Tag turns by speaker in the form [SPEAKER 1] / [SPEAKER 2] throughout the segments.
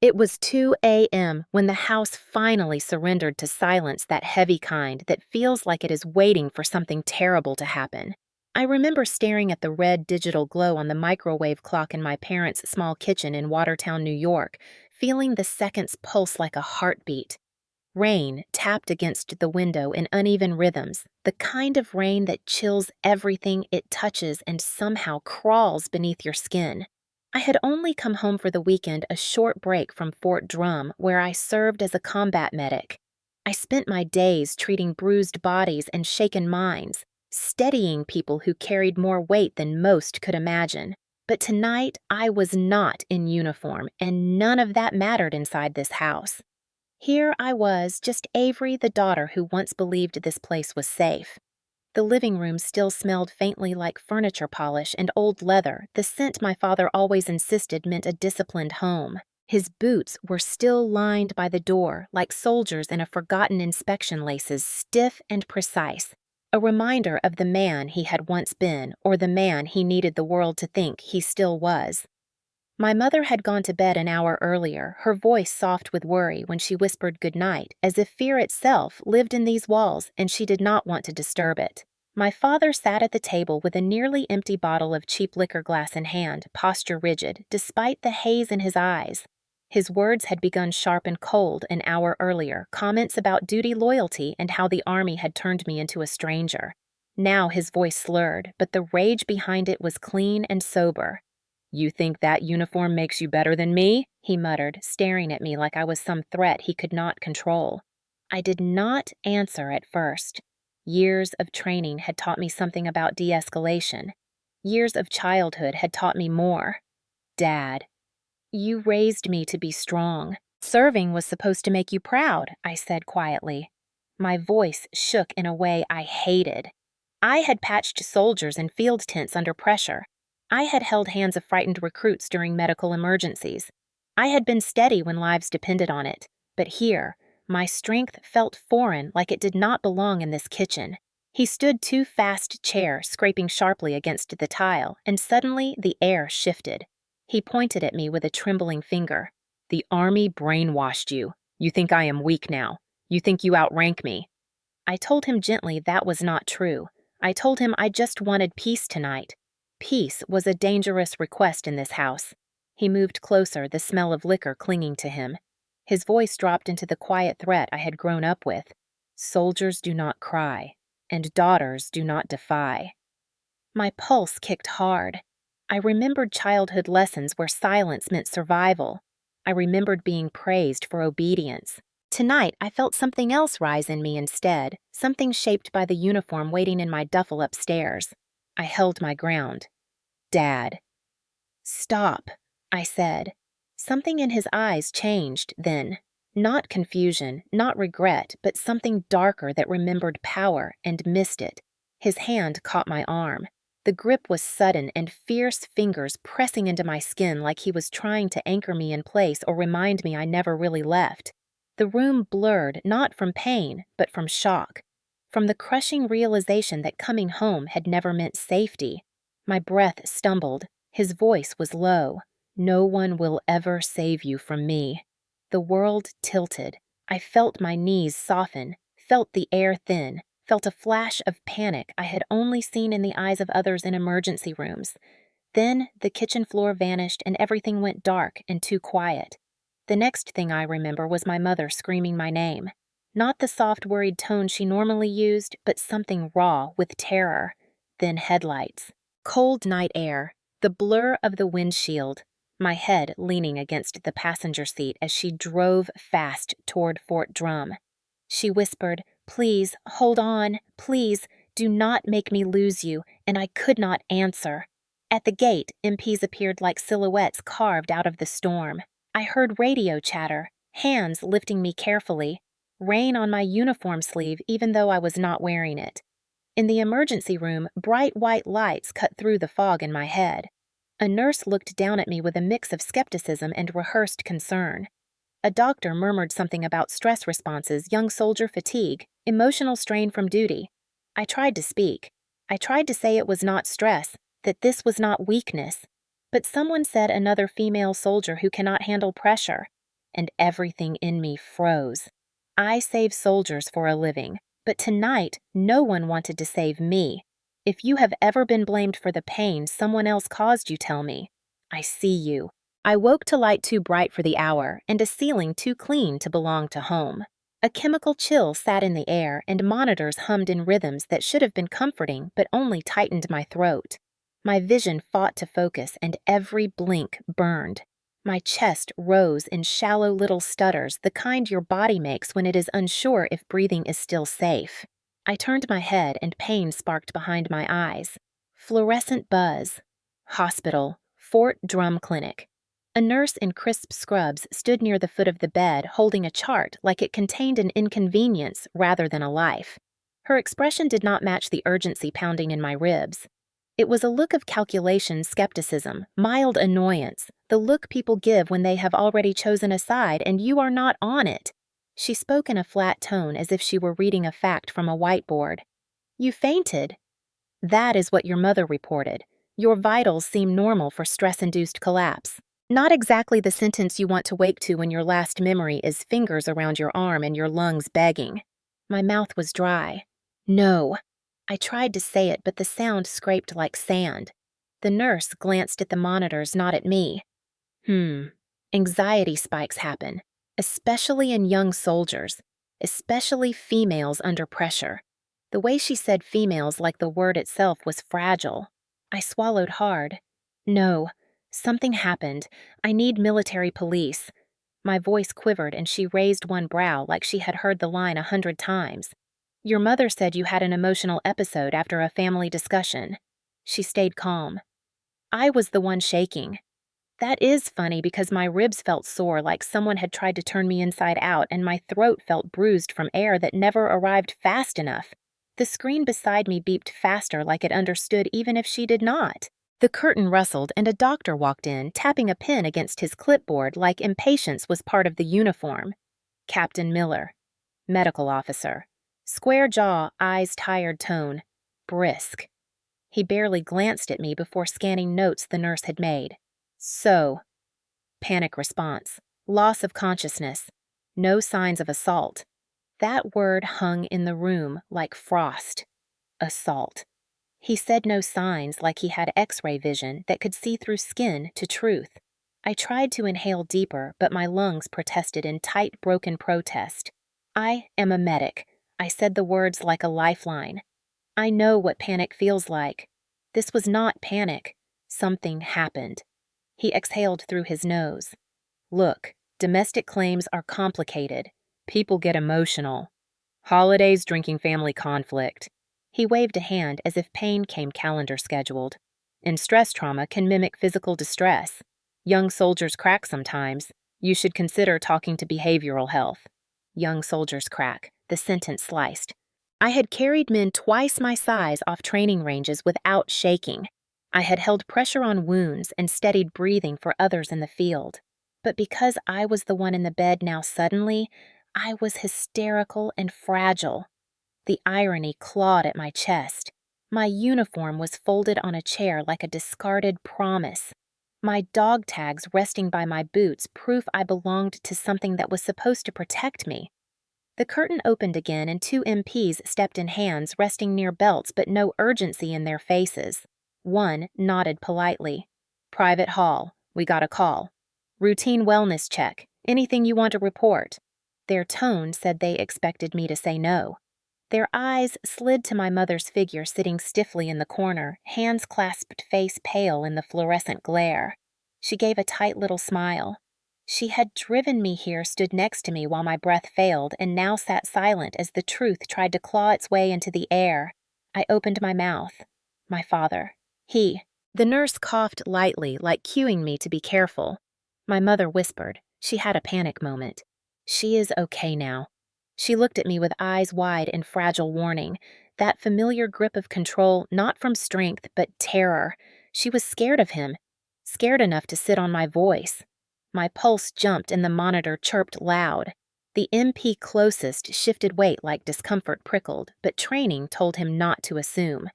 [SPEAKER 1] It was 2 a.m. when the house finally surrendered to silence, that heavy kind that feels like it is waiting for something terrible to happen. I remember staring at the red digital glow on the microwave clock in my parents' small kitchen in Watertown, New York, feeling the seconds pulse like a heartbeat. Rain tapped against the window in uneven rhythms, the kind of rain that chills everything it touches and somehow crawls beneath your skin. I had only come home for the weekend, a short break from Fort Drum, where I served as a combat medic. I spent my days treating bruised bodies and shaken minds, steadying people who carried more weight than most could imagine. But tonight, I was not in uniform, and none of that mattered inside this house. Here I was, just Avery, the daughter who once believed this place was safe. The living room still smelled faintly like furniture polish and old leather, the scent my father always insisted meant a disciplined home. His boots were still lined by the door, like soldiers in a forgotten inspection laces, stiff and precise, a reminder of the man he had once been, or the man he needed the world to think he still was. My mother had gone to bed an hour earlier, her voice soft with worry when she whispered goodnight, as if fear itself lived in these walls and she did not want to disturb it. My father sat at the table with a nearly empty bottle of cheap liquor glass in hand, posture rigid, despite the haze in his eyes. His words had begun sharp and cold an hour earlier, comments about duty loyalty and how the army had turned me into a stranger. Now his voice slurred, but the rage behind it was clean and sober. "You think that uniform makes you better than me?" he muttered, staring at me like I was some threat he could not control. I did not answer at first. Years of training had taught me something about de-escalation. Years of childhood had taught me more. "Dad, you raised me to be strong. Serving was supposed to make you proud," I said quietly. My voice shook in a way I hated. I had patched soldiers in field tents under pressure. I had held hands of frightened recruits during medical emergencies. I had been steady when lives depended on it. But here, my strength felt foreign, like it did not belong in this kitchen. He stood too fast chair, scraping sharply against the tile, and suddenly the air shifted. He pointed at me with a trembling finger. "The army brainwashed you. You think I am weak now. You think you outrank me." I told him gently that was not true. I told him I just wanted peace tonight. Peace was a dangerous request in this house. He moved closer, the smell of liquor clinging to him. His voice dropped into the quiet threat I had grown up with. "Soldiers do not cry, and daughters do not defy." My pulse kicked hard. I remembered childhood lessons where silence meant survival. I remembered being praised for obedience. Tonight, I felt something else rise in me instead, something shaped by the uniform waiting in my duffel upstairs. I held my ground. "Dad." "Stop," I said. Something in his eyes changed then. Not confusion, not regret, but something darker that remembered power and missed it. His hand caught my arm. The grip was sudden and fierce fingers pressing into my skin like he was trying to anchor me in place or remind me I never really left. The room blurred, not from pain, but from shock. From the crushing realization that coming home had never meant safety. My breath stumbled. His voice was low. "No one will ever save you from me." The world tilted. I felt my knees soften, felt the air thin, felt a flash of panic I had only seen in the eyes of others in emergency rooms. Then the kitchen floor vanished and everything went dark and too quiet. The next thing I remember was my mother screaming my name. Not the soft, worried tone she normally used, but something raw with terror. Then headlights. Cold night air. The blur of the windshield. My head leaning against the passenger seat as she drove fast toward Fort Drum. She whispered, "Please, hold on. Please, do not make me lose you," and I could not answer. At the gate, MPs appeared like silhouettes carved out of the storm. I heard radio chatter, hands lifting me carefully, rain on my uniform sleeve even though I was not wearing it. In the emergency room, bright white lights cut through the fog in my head. A nurse looked down at me with a mix of skepticism and rehearsed concern. A doctor murmured something about stress responses, young soldier fatigue, emotional strain from duty. I tried to speak. I tried to say it was not stress, that this was not weakness. But someone said another female soldier who cannot handle pressure. and everything in me froze. I save soldiers for a living, but tonight no one wanted to save me. If you have ever been blamed for the pain someone else caused you, tell me. I see you. I woke to light too bright for the hour and a ceiling too clean to belong to home. A chemical chill sat in the air and monitors hummed in rhythms that should have been comforting but only tightened my throat. My vision fought to focus and every blink burned. My chest rose in shallow little stutters, the kind your body makes when it is unsure if breathing is still safe. I turned my head and pain sparked behind my eyes. Fluorescent buzz. Hospital. Fort Drum Clinic. A nurse in crisp scrubs stood near the foot of the bed holding a chart like it contained an inconvenience rather than a life. Her expression did not match the urgency pounding in my ribs. It was a look of calculation, skepticism, mild annoyance, the look people give when they have already chosen a side and you are not on it. She spoke in a flat tone as if she were reading a fact from a whiteboard. You fainted. That is what your mother reported. Your vitals seem normal for stress-induced collapse. Not exactly the sentence you want to wake to when your last memory is fingers around your arm and your lungs begging. My mouth was dry. No. I tried to say it, but the sound scraped like sand. The nurse glanced at the monitors, not at me. Anxiety spikes happen, especially in young soldiers, especially females under pressure. The way she said females like the word itself was fragile. I swallowed hard. No. Something happened. I need military police. My voice quivered and she raised one brow like she had heard the line 100 times. Your mother said you had an emotional episode after a family discussion. She stayed calm. I was the one shaking. That is funny because my ribs felt sore like someone had tried to turn me inside out and my throat felt bruised from air that never arrived fast enough. The screen beside me beeped faster like it understood even if she did not. The curtain rustled and a doctor walked in, tapping a pen against his clipboard like impatience was part of the uniform. Captain Miller. Medical officer. Square jaw, eyes tired tone. Brisk. He barely glanced at me before scanning notes the nurse had made. So. Panic response. Loss of consciousness. No signs of assault. That word hung in the room like frost. Assault. He said no signs like he had X-ray vision that could see through skin to truth. I tried to inhale deeper, but my lungs protested in tight, broken protest. I am a medic. I said the words like a lifeline. I know what panic feels like. This was not panic. Something happened. He exhaled through his nose. Look, domestic claims are complicated. People get emotional. Holidays, drinking, family conflict. He waved a hand as if pain came calendar scheduled. And stress trauma can mimic physical distress. Young soldiers crack sometimes. You should consider talking to behavioral health. Young soldiers crack. The sentence sliced. I had carried men twice my size off training ranges without shaking. I had held pressure on wounds and steadied breathing for others in the field. But because I was the one in the bed now suddenly, I was hysterical and fragile. The irony clawed at my chest. My uniform was folded on a chair like a discarded promise. My dog tags resting by my boots, proof I belonged to something that was supposed to protect me. The curtain opened again and 2 MPs stepped in, hands resting near belts but no urgency in their faces. One nodded politely. Private hall. We got a call. Routine wellness check. Anything you want to report? Their tone said they expected me to say no. Their eyes slid to my mother's figure sitting stiffly in the corner, hands clasped, face pale in the fluorescent glare. She gave a tight little smile. She had driven me here, stood next to me while my breath failed, and now sat silent as the truth tried to claw its way into the air. I opened my mouth. My father. He. The nurse coughed lightly, like cueing me to be careful. My mother whispered. She had a panic moment. She is okay now. She looked at me with eyes wide in fragile warning, that familiar grip of control not from strength but terror. She was scared of him, scared enough to sit on my voice. My pulse jumped and the monitor chirped loud. The MP closest shifted weight like discomfort prickled, but training told him not to assume.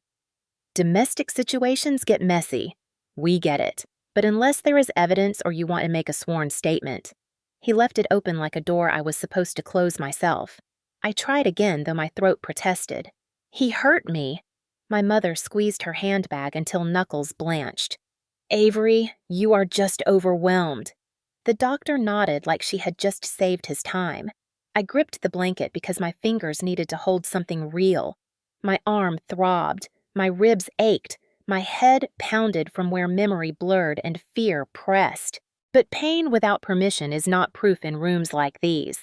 [SPEAKER 1] Domestic situations get messy. We get it. But unless there is evidence or you want to make a sworn statement. He left it open like a door I was supposed to close myself. I tried again, though my throat protested. He hurt me. My mother squeezed her handbag until knuckles blanched. Avery, you are just overwhelmed. The doctor nodded like she had just saved his time. I gripped the blanket because my fingers needed to hold something real. My arm throbbed, my ribs ached, my head pounded from where memory blurred and fear pressed. But pain without permission is not proof in rooms like these.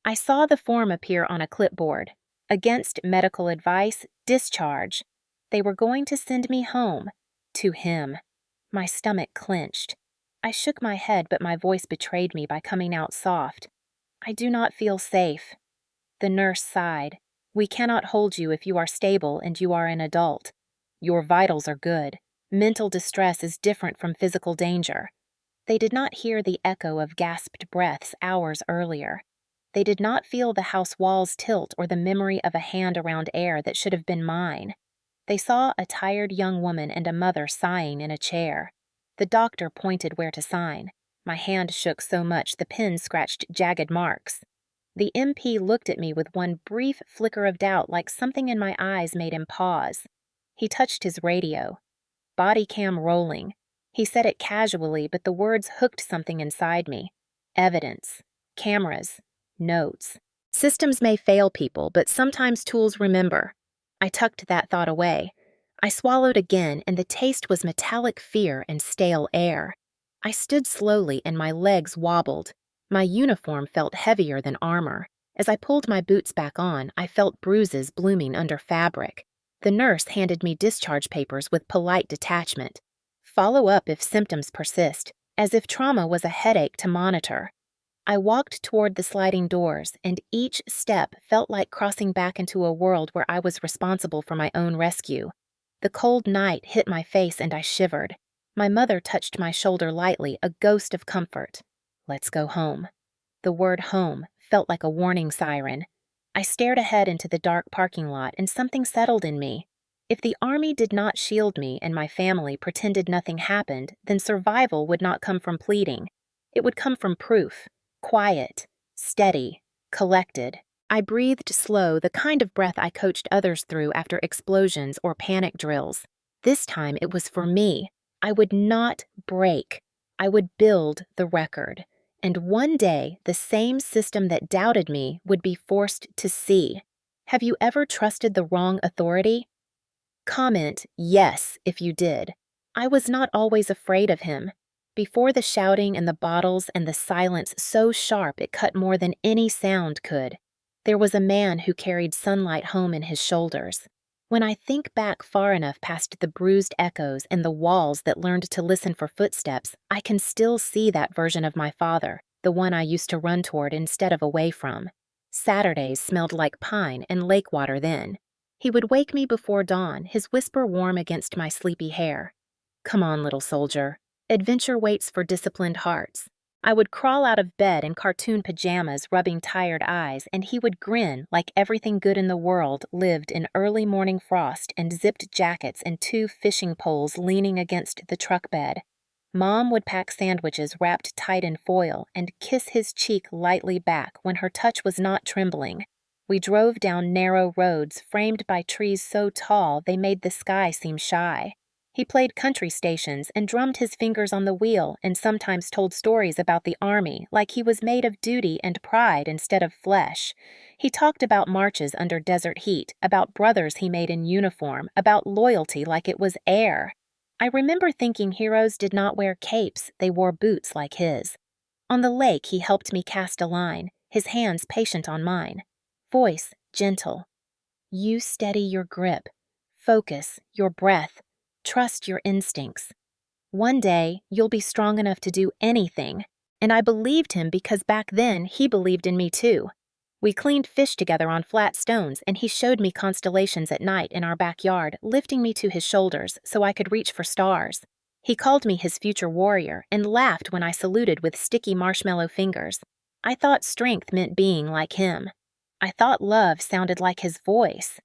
[SPEAKER 1] I saw the form appear on a clipboard. Against medical advice, discharge. They were going to send me home. To him. My stomach clenched. I shook my head, but my voice betrayed me by coming out soft. I do not feel safe. The nurse sighed. We cannot hold you if you are stable and you are an adult. Your vitals are good. Mental distress is different from physical danger. They did not hear the echo of gasped breaths hours earlier. They did not feel the house walls tilt or the memory of a hand around air that should have been mine. They saw a tired young woman and a mother sighing in a chair. The doctor pointed where to sign. My hand shook so much the pen scratched jagged marks. The MP looked at me with one brief flicker of doubt, like something in my eyes made him pause. He touched his radio. Body cam rolling. He said it casually, but the words hooked something inside me. Evidence. Cameras. Notes. Systems may fail people, but sometimes tools remember. I tucked that thought away. I swallowed again, and the taste was metallic fear and stale air. I stood slowly, and my legs wobbled. My uniform felt heavier than armor. As I pulled my boots back on, I felt bruises blooming under fabric. The nurse handed me discharge papers with polite detachment. Follow up if symptoms persist, as if trauma was a headache to monitor. I walked toward the sliding doors, and each step felt like crossing back into a world where I was responsible for my own rescue. The cold night hit my face and I shivered. My mother touched my shoulder lightly, a ghost of comfort. Let's go home. The word home felt like a warning siren. I stared ahead into the dark parking lot and something settled in me. If the army did not shield me and my family pretended nothing happened, then survival would not come from pleading. It would come from proof. Quiet, steady, collected. I breathed slow, the kind of breath I coached others through after explosions or panic drills. This time it was for me. I would not break. I would build the record. And one day, the same system that doubted me would be forced to see. Have you ever trusted the wrong authority? Comment yes if you did. I was not always afraid of him. Before the shouting and the bottles and the silence so sharp it cut more than any sound could, there was a man who carried sunlight home in his shoulders. When I think back far enough past the bruised echoes and the walls that learned to listen for footsteps, I can still see that version of my father, the one I used to run toward instead of away from. Saturdays smelled like pine and lake water then. He would wake me before dawn, his whisper warm against my sleepy hair. Come on, little soldier. Adventure waits for disciplined hearts. I would crawl out of bed in cartoon pajamas, rubbing tired eyes, and he would grin like everything good in the world lived in early morning frost and zipped jackets and 2 fishing poles leaning against the truck bed. Mom would pack sandwiches wrapped tight in foil and kiss his cheek lightly back when her touch was not trembling. We drove down narrow roads framed by trees so tall they made the sky seem shy. He played country stations and drummed his fingers on the wheel and sometimes told stories about the army like he was made of duty and pride instead of flesh. He talked about marches under desert heat, about brothers he made in uniform, about loyalty like it was air. I remember thinking heroes did not wear capes, they wore boots like his. On the lake he helped me cast a line, his hands patient on mine. Voice gentle. You steady your grip. Focus, your breath. Trust your instincts. One day, you'll be strong enough to do anything. And I believed him because back then, he believed in me too. We cleaned fish together on flat stones, and he showed me constellations at night in our backyard, lifting me to his shoulders so I could reach for stars. He called me his future warrior and laughed when I saluted with sticky marshmallow fingers. I thought strength meant being like him. I thought love sounded like his voice.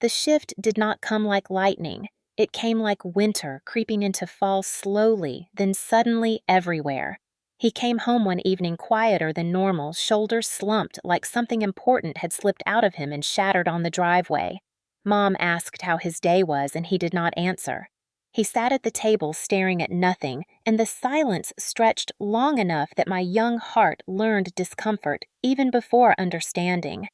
[SPEAKER 1] The shift did not come like lightning. It came like winter creeping into fall slowly, then suddenly everywhere. He came home one evening quieter than normal, shoulders slumped like something important had slipped out of him and shattered on the driveway. Mom asked how his day was, and he did not answer. He sat at the table staring at nothing, and the silence stretched long enough that my young heart learned discomfort even before understanding.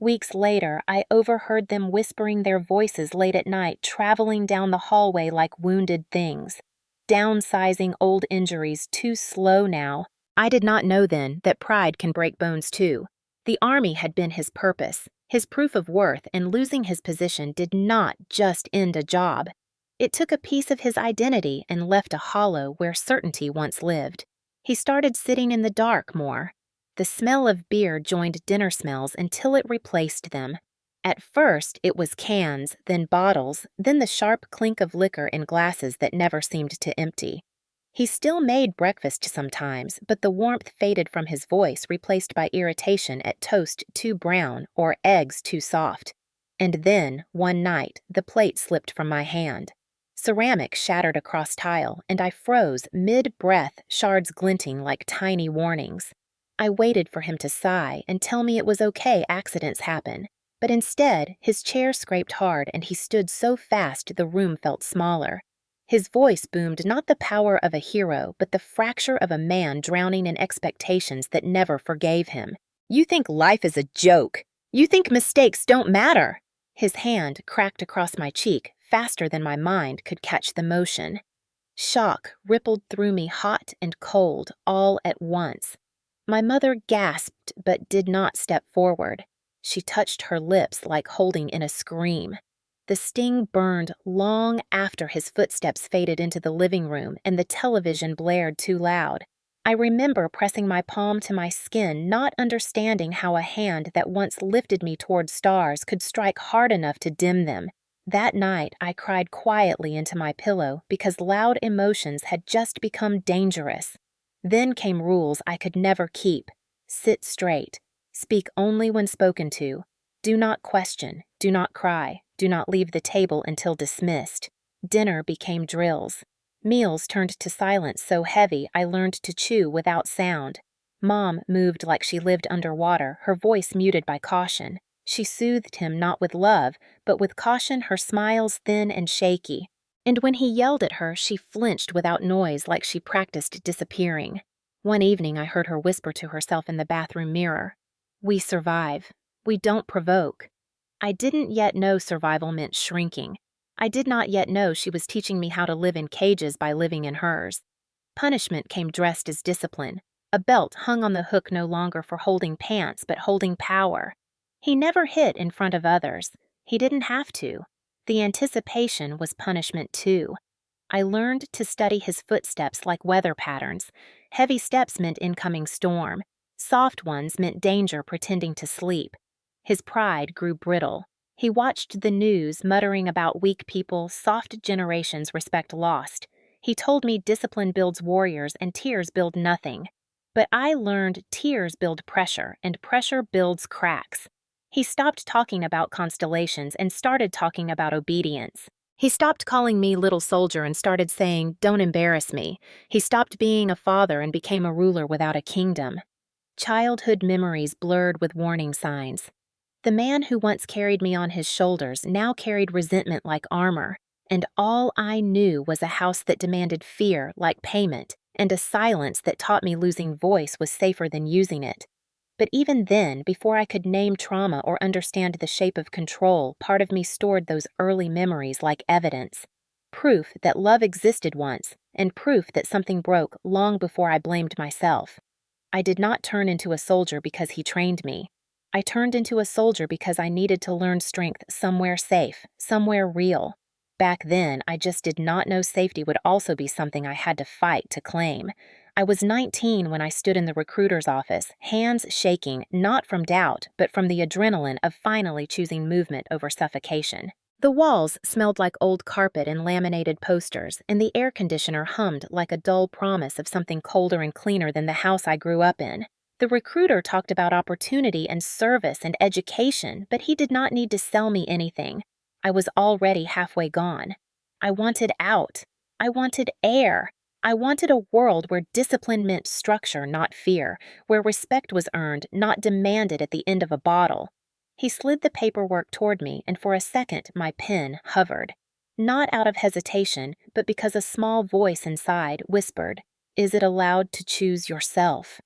[SPEAKER 1] Weeks later, I overheard them whispering their voices late at night, traveling down the hallway like wounded things. Downsizing old injuries too slow now. I did not know then that pride can break bones too. The army had been his purpose, his proof of worth, and losing his position did not just end a job. It took a piece of his identity and left a hollow where certainty once lived. He started sitting in the dark more. The smell of beer joined dinner smells until it replaced them. At first, it was cans, then bottles, then the sharp clink of liquor in glasses that never seemed to empty. He still made breakfast sometimes, but the warmth faded from his voice, replaced by irritation at toast too brown or eggs too soft. And then, one night, the plate slipped from my hand. Ceramic shattered across tile, and I froze mid-breath, shards glinting like tiny warnings. I waited for him to sigh and tell me it was okay, accidents happen. But instead, his chair scraped hard and he stood so fast the room felt smaller. His voice boomed not the power of a hero, but the fracture of a man drowning in expectations that never forgave him. "You think life is a joke. You think mistakes don't matter." His hand cracked across my cheek faster than my mind could catch the motion. Shock rippled through me hot and cold all at once. My mother gasped but did not step forward. She touched her lips like holding in a scream. The sting burned long after his footsteps faded into the living room and the television blared too loud. I remember pressing my palm to my skin, not understanding how a hand that once lifted me toward stars could strike hard enough to dim them. That night, I cried quietly into my pillow because loud emotions had just become dangerous. Then came rules I could never keep. Sit straight. Speak only when spoken to. Do not question. Do not cry. Do not leave the table until dismissed. Dinner became drills. Meals turned to silence so heavy I learned to chew without sound. Mom moved like she lived underwater, her voice muted by caution. She soothed him not with love, but with caution, her smiles thin and shaky. And when he yelled at her, she flinched without noise like she practiced disappearing. One evening I heard her whisper to herself in the bathroom mirror, "We survive. We don't provoke." I didn't yet know survival meant shrinking. I did not yet know she was teaching me how to live in cages by living in hers. Punishment came dressed as discipline. A belt hung on the hook no longer for holding pants, but holding power. He never hit in front of others. He didn't have to. The anticipation was punishment too. I learned to study his footsteps like weather patterns. Heavy steps meant incoming storm. Soft ones meant danger pretending to sleep. His pride grew brittle. He watched the news muttering about weak people, soft generations respect lost. He told me discipline builds warriors and tears build nothing. But I learned tears build pressure and pressure builds cracks. He stopped talking about constellations and started talking about obedience. He stopped calling me little soldier and started saying, "Don't embarrass me." He stopped being a father and became a ruler without a kingdom. Childhood memories blurred with warning signs. The man who once carried me on his shoulders now carried resentment like armor, and all I knew was a house that demanded fear like payment, and a silence that taught me losing voice was safer than using it. But even then, before I could name trauma or understand the shape of control, part of me stored those early memories like evidence. Proof that love existed once, and proof that something broke long before I blamed myself. I did not turn into a soldier because he trained me. I turned into a soldier because I needed to learn strength somewhere safe, somewhere real. Back then, I just did not know safety would also be something I had to fight to claim. I was 19 when I stood in the recruiter's office, hands shaking, not from doubt, but from the adrenaline of finally choosing movement over suffocation. The walls smelled like old carpet and laminated posters, and the air conditioner hummed like a dull promise of something colder and cleaner than the house I grew up in. The recruiter talked about opportunity and service and education, but he did not need to sell me anything. I was already halfway gone. I wanted out. I wanted air. I wanted a world where discipline meant structure, not fear, where respect was earned, not demanded at the end of a bottle. He slid the paperwork toward me, and for a second my pen hovered. Not out of hesitation, but because a small voice inside whispered, "Is it allowed to choose yourself?"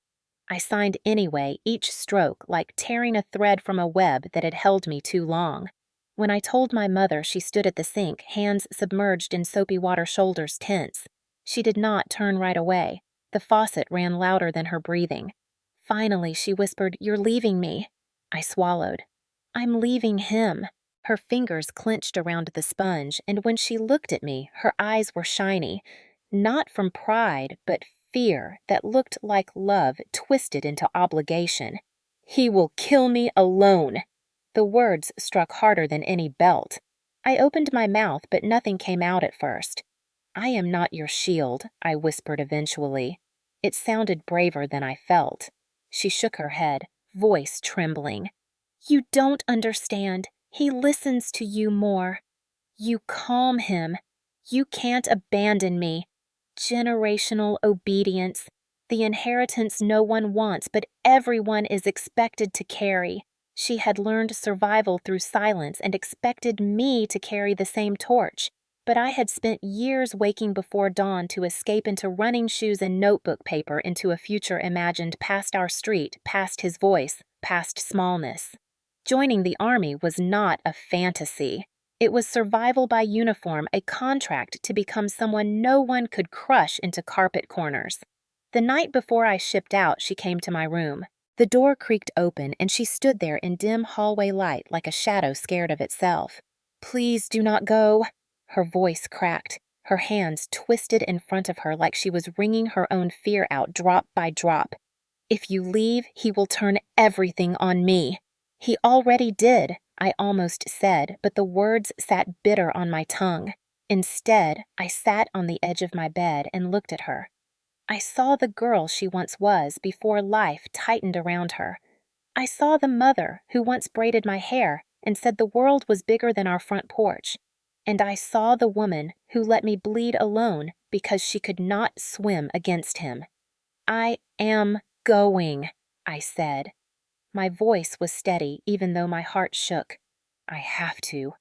[SPEAKER 1] I signed anyway, each stroke like tearing a thread from a web that had held me too long. When I told my mother, she stood at the sink, hands submerged in soapy water, shoulders tense. She did not turn right away. The faucet ran louder than her breathing. Finally, she whispered, "You're leaving me." I swallowed. "I'm leaving him." Her fingers clenched around the sponge, and when she looked at me, her eyes were shiny. Not from pride, but fear that looked like love twisted into obligation. "He will kill me alone." The words struck harder than any belt. I opened my mouth, but nothing came out at first. "I am not your shield," I whispered eventually. It sounded braver than I felt. She shook her head, voice trembling. "You don't understand. He listens to you more. You calm him. You can't abandon me. Generational obedience. The inheritance no one wants, but everyone is expected to carry." She had learned survival through silence and expected me to carry the same torch. But I had spent years waking before dawn to escape into running shoes and notebook paper into a future imagined past our street, past his voice, past smallness. Joining the army was not a fantasy. It was survival by uniform, a contract to become someone no one could crush into carpet corners. The night before I shipped out, she came to my room. The door creaked open, and she stood there in dim hallway light like a shadow scared of itself. "Please do not go." Her voice cracked, her hands twisted in front of her like she was wringing her own fear out drop by drop. "If you leave, he will turn everything on me." "He already did," I almost said, but the words sat bitter on my tongue. Instead, I sat on the edge of my bed and looked at her. I saw the girl she once was before life tightened around her. I saw the mother who once braided my hair and said the world was bigger than our front porch. And I saw the woman who let me bleed alone because she could not swim against him. "I am going," I said. My voice was steady, even though my heart shook. "I have to."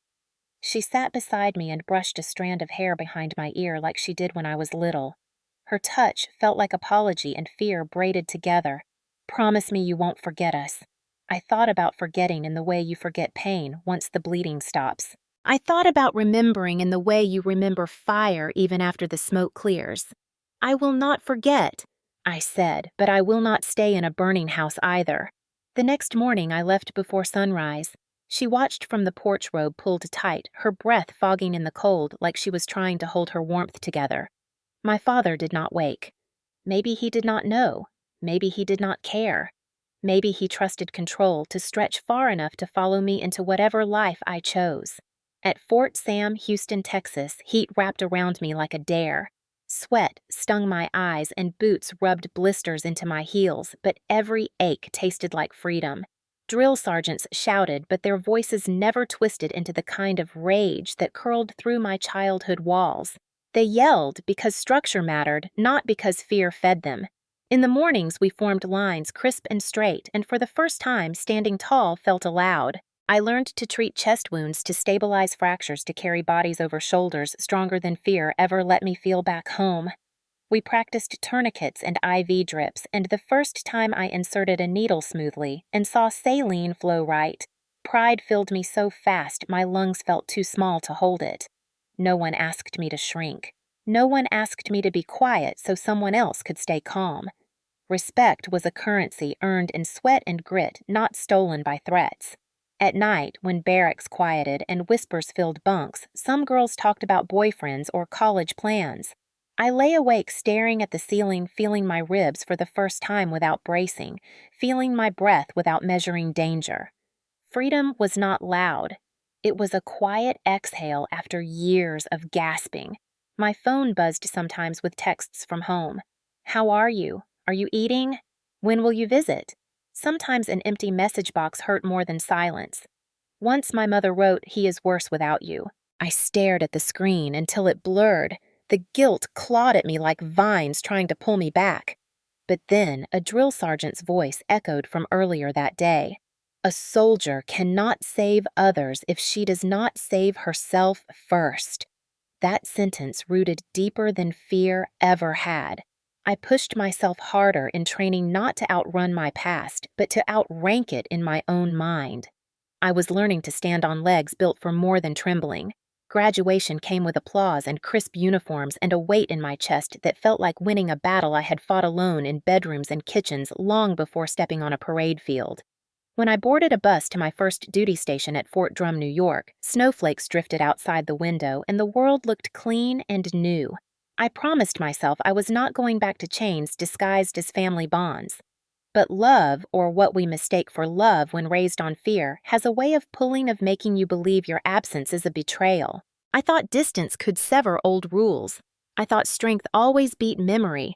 [SPEAKER 1] She sat beside me and brushed a strand of hair behind my ear like she did when I was little. Her touch felt like apology and fear braided together. "Promise me you won't forget us." I thought about forgetting in the way you forget pain once the bleeding stops. I thought about remembering in the way you remember fire even after the smoke clears. "I will not forget," I said, "but I will not stay in a burning house either." The next morning I left before sunrise. She watched from the porch robe pulled tight, her breath fogging in the cold like she was trying to hold her warmth together. My father did not wake. Maybe he did not know. Maybe he did not care. Maybe he trusted control to stretch far enough to follow me into whatever life I chose. At Fort Sam, Houston, Texas, heat wrapped around me like a dare. Sweat stung my eyes and boots rubbed blisters into my heels, but every ache tasted like freedom. Drill sergeants shouted, but their voices never twisted into the kind of rage that curled through my childhood walls. They yelled because structure mattered, not because fear fed them. In the mornings, we formed lines crisp and straight, and for the first time, standing tall felt allowed. I learned to treat chest wounds, to stabilize fractures, to carry bodies over shoulders stronger than fear ever let me feel back home. We practiced tourniquets and IV drips, and the first time I inserted a needle smoothly and saw saline flow right, pride filled me so fast my lungs felt too small to hold it. No one asked me to shrink. No one asked me to be quiet so someone else could stay calm. Respect was a currency earned in sweat and grit, not stolen by threats. At night, when barracks quieted and whispers filled bunks, some girls talked about boyfriends or college plans. I lay awake staring at the ceiling, feeling my ribs for the first time without bracing, feeling my breath without measuring danger. Freedom was not loud. It was a quiet exhale after years of gasping. My phone buzzed sometimes with texts from home. "How are you? Are you eating? When will you visit?" Sometimes an empty message box hurt more than silence. Once my mother wrote, "He is worse without you." I stared at the screen until it blurred, The guilt clawed at me like vines trying to pull me back. But then a drill sergeant's voice echoed from earlier that day. A soldier cannot save others if she does not save herself first. That sentence rooted deeper than fear ever had. I pushed myself harder in training not to outrun my past, but to outrank it in my own mind. I was learning to stand on legs built for more than trembling. Graduation came with applause and crisp uniforms and a weight in my chest that felt like winning a battle I had fought alone in bedrooms and kitchens long before stepping on a parade field. When I boarded a bus to my first duty station at Fort Drum, New York, snowflakes drifted outside the window and the world looked clean and new. I promised myself I was not going back to chains disguised as family bonds. But love, or what we mistake for love when raised on fear, has a way of making you believe your absence is a betrayal. I thought distance could sever old rules. I thought strength always beat memory.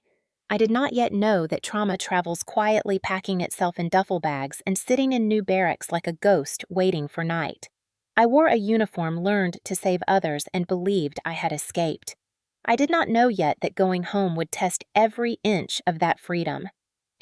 [SPEAKER 1] I did not yet know that trauma travels quietly, packing itself in duffel bags and sitting in new barracks like a ghost waiting for night. I wore a uniform learned to save others and believed I had escaped. I did not know yet that going home would test every inch of that freedom.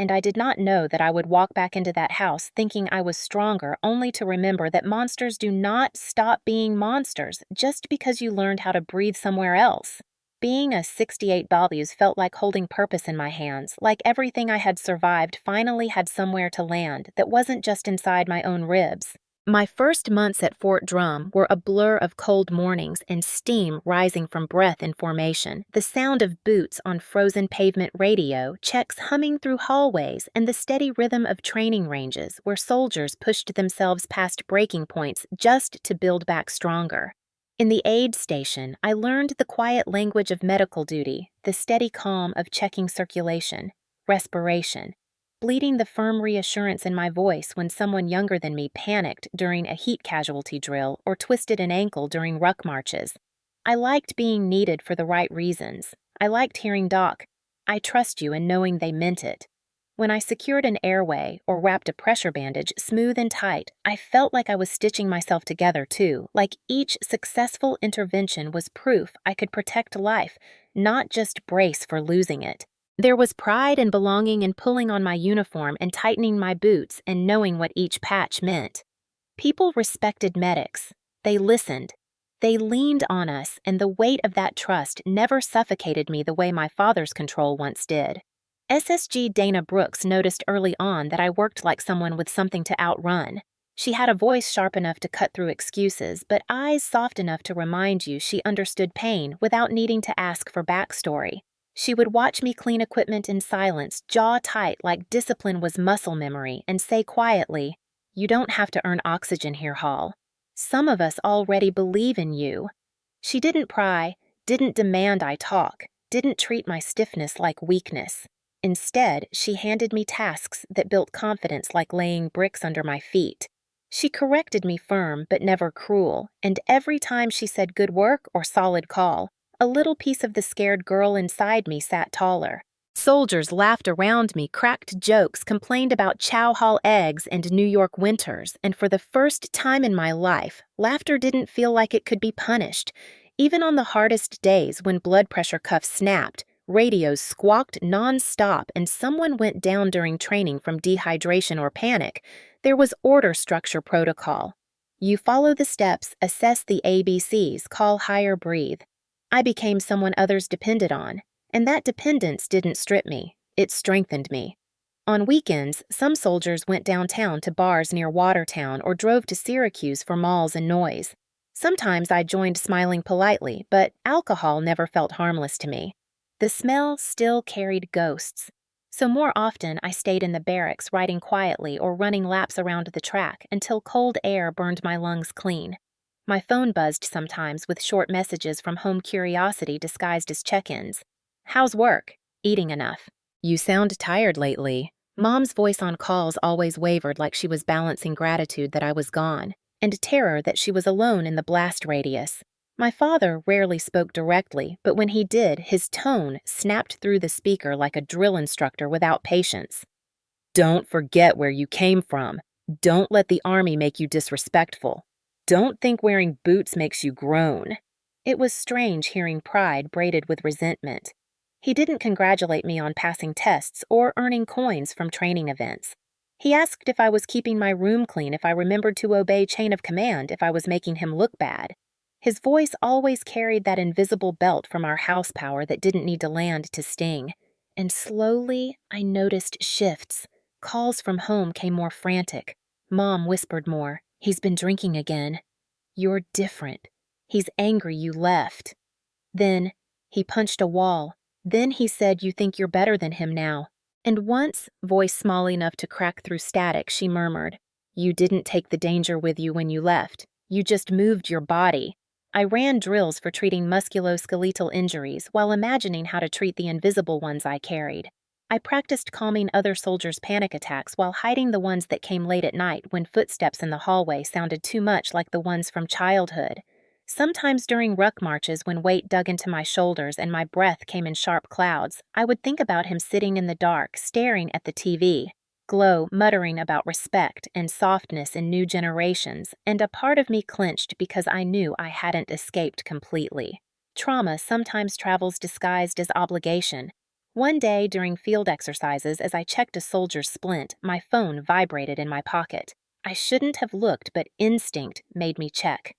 [SPEAKER 1] And I did not know that I would walk back into that house thinking I was stronger, only to remember that monsters do not stop being monsters just because you learned how to breathe somewhere else. Being a 68 Bobbies felt like holding purpose in my hands, like everything I had survived finally had somewhere to land that wasn't just inside my own ribs. My first months at Fort Drum were a blur of cold mornings and steam rising from breath in formation, the sound of boots on frozen pavement radio, checks humming through hallways, and the steady rhythm of training ranges where soldiers pushed themselves past breaking points just to build back stronger. In the aid station, I learned the quiet language of medical duty, the steady calm of checking circulation, respiration, bleeding the firm reassurance in my voice when someone younger than me panicked during a heat casualty drill or twisted an ankle during ruck marches. I liked being needed for the right reasons. I liked hearing Doc, "I trust you," and knowing they meant it. When I secured an airway or wrapped a pressure bandage smooth and tight, I felt like I was stitching myself together too, like each successful intervention was proof I could protect life, not just brace for losing it. There was pride and belonging in pulling on my uniform and tightening my boots and knowing what each patch meant. People respected medics. They listened. They leaned on us, and the weight of that trust never suffocated me the way my father's control once did. SSG Dana Brooks noticed early on that I worked like someone with something to outrun. She had a voice sharp enough to cut through excuses, but eyes soft enough to remind you she understood pain without needing to ask for backstory. She would watch me clean equipment in silence, jaw tight like discipline was muscle memory, and say quietly, "You don't have to earn oxygen here, Hall. Some of us already believe in you." She didn't pry, didn't demand I talk, didn't treat my stiffness like weakness. Instead, she handed me tasks that built confidence like laying bricks under my feet. She corrected me firm but never cruel, and every time she said good work or solid call, a little piece of the scared girl inside me sat taller. Soldiers laughed around me, cracked jokes, complained about Chow Hall eggs and New York winters, and for the first time in my life, laughter didn't feel like it could be punished. Even on the hardest days when blood pressure cuffs snapped, radios squawked non-stop, and someone went down during training from dehydration or panic, there was order, structure, protocol. You follow the steps, assess the ABCs, call higher, breathe. I became someone others depended on, and that dependence didn't strip me, it strengthened me. On weekends, some soldiers went downtown to bars near Watertown or drove to Syracuse for malls and noise. Sometimes I joined smiling politely, but alcohol never felt harmless to me. The smell still carried ghosts. So more often I stayed in the barracks riding quietly or running laps around the track until cold air burned my lungs clean. My phone buzzed sometimes with short messages from home curiosity disguised as check-ins. "How's work? Eating enough? You sound tired lately." Mom's voice on calls always wavered like she was balancing gratitude that I was gone, and terror that she was alone in the blast radius. My father rarely spoke directly, but when he did, his tone snapped through the speaker like a drill instructor without patience. "Don't forget where you came from. Don't let the Army make you disrespectful. Don't think wearing boots makes you grown." It was strange hearing pride braided with resentment. He didn't congratulate me on passing tests or earning coins from training events. He asked if I was keeping my room clean, if I remembered to obey chain of command, if I was making him look bad. His voice always carried that invisible belt from our house power that didn't need to land to sting. And slowly, I noticed shifts. Calls from home came more frantic. Mom whispered more. He's been drinking again. You're different. He's angry you left. Then, he punched a wall. Then he said you think you're better than him now. And once, voice small enough to crack through static, she murmured, "You didn't take the danger with you when you left. You just moved your body." I ran drills for treating musculoskeletal injuries while imagining how to treat the invisible ones I carried. I practiced calming other soldiers' panic attacks while hiding the ones that came late at night when footsteps in the hallway sounded too much like the ones from childhood. Sometimes during ruck marches, when weight dug into my shoulders and my breath came in sharp clouds, I would think about him sitting in the dark, staring at the TV. Glow muttering about respect and softness in new generations, and a part of me clenched because I knew I hadn't escaped completely. Trauma sometimes travels disguised as obligation. One day during field exercises, as I checked a soldier's splint, my phone vibrated in my pocket. I shouldn't have looked, but instinct made me check.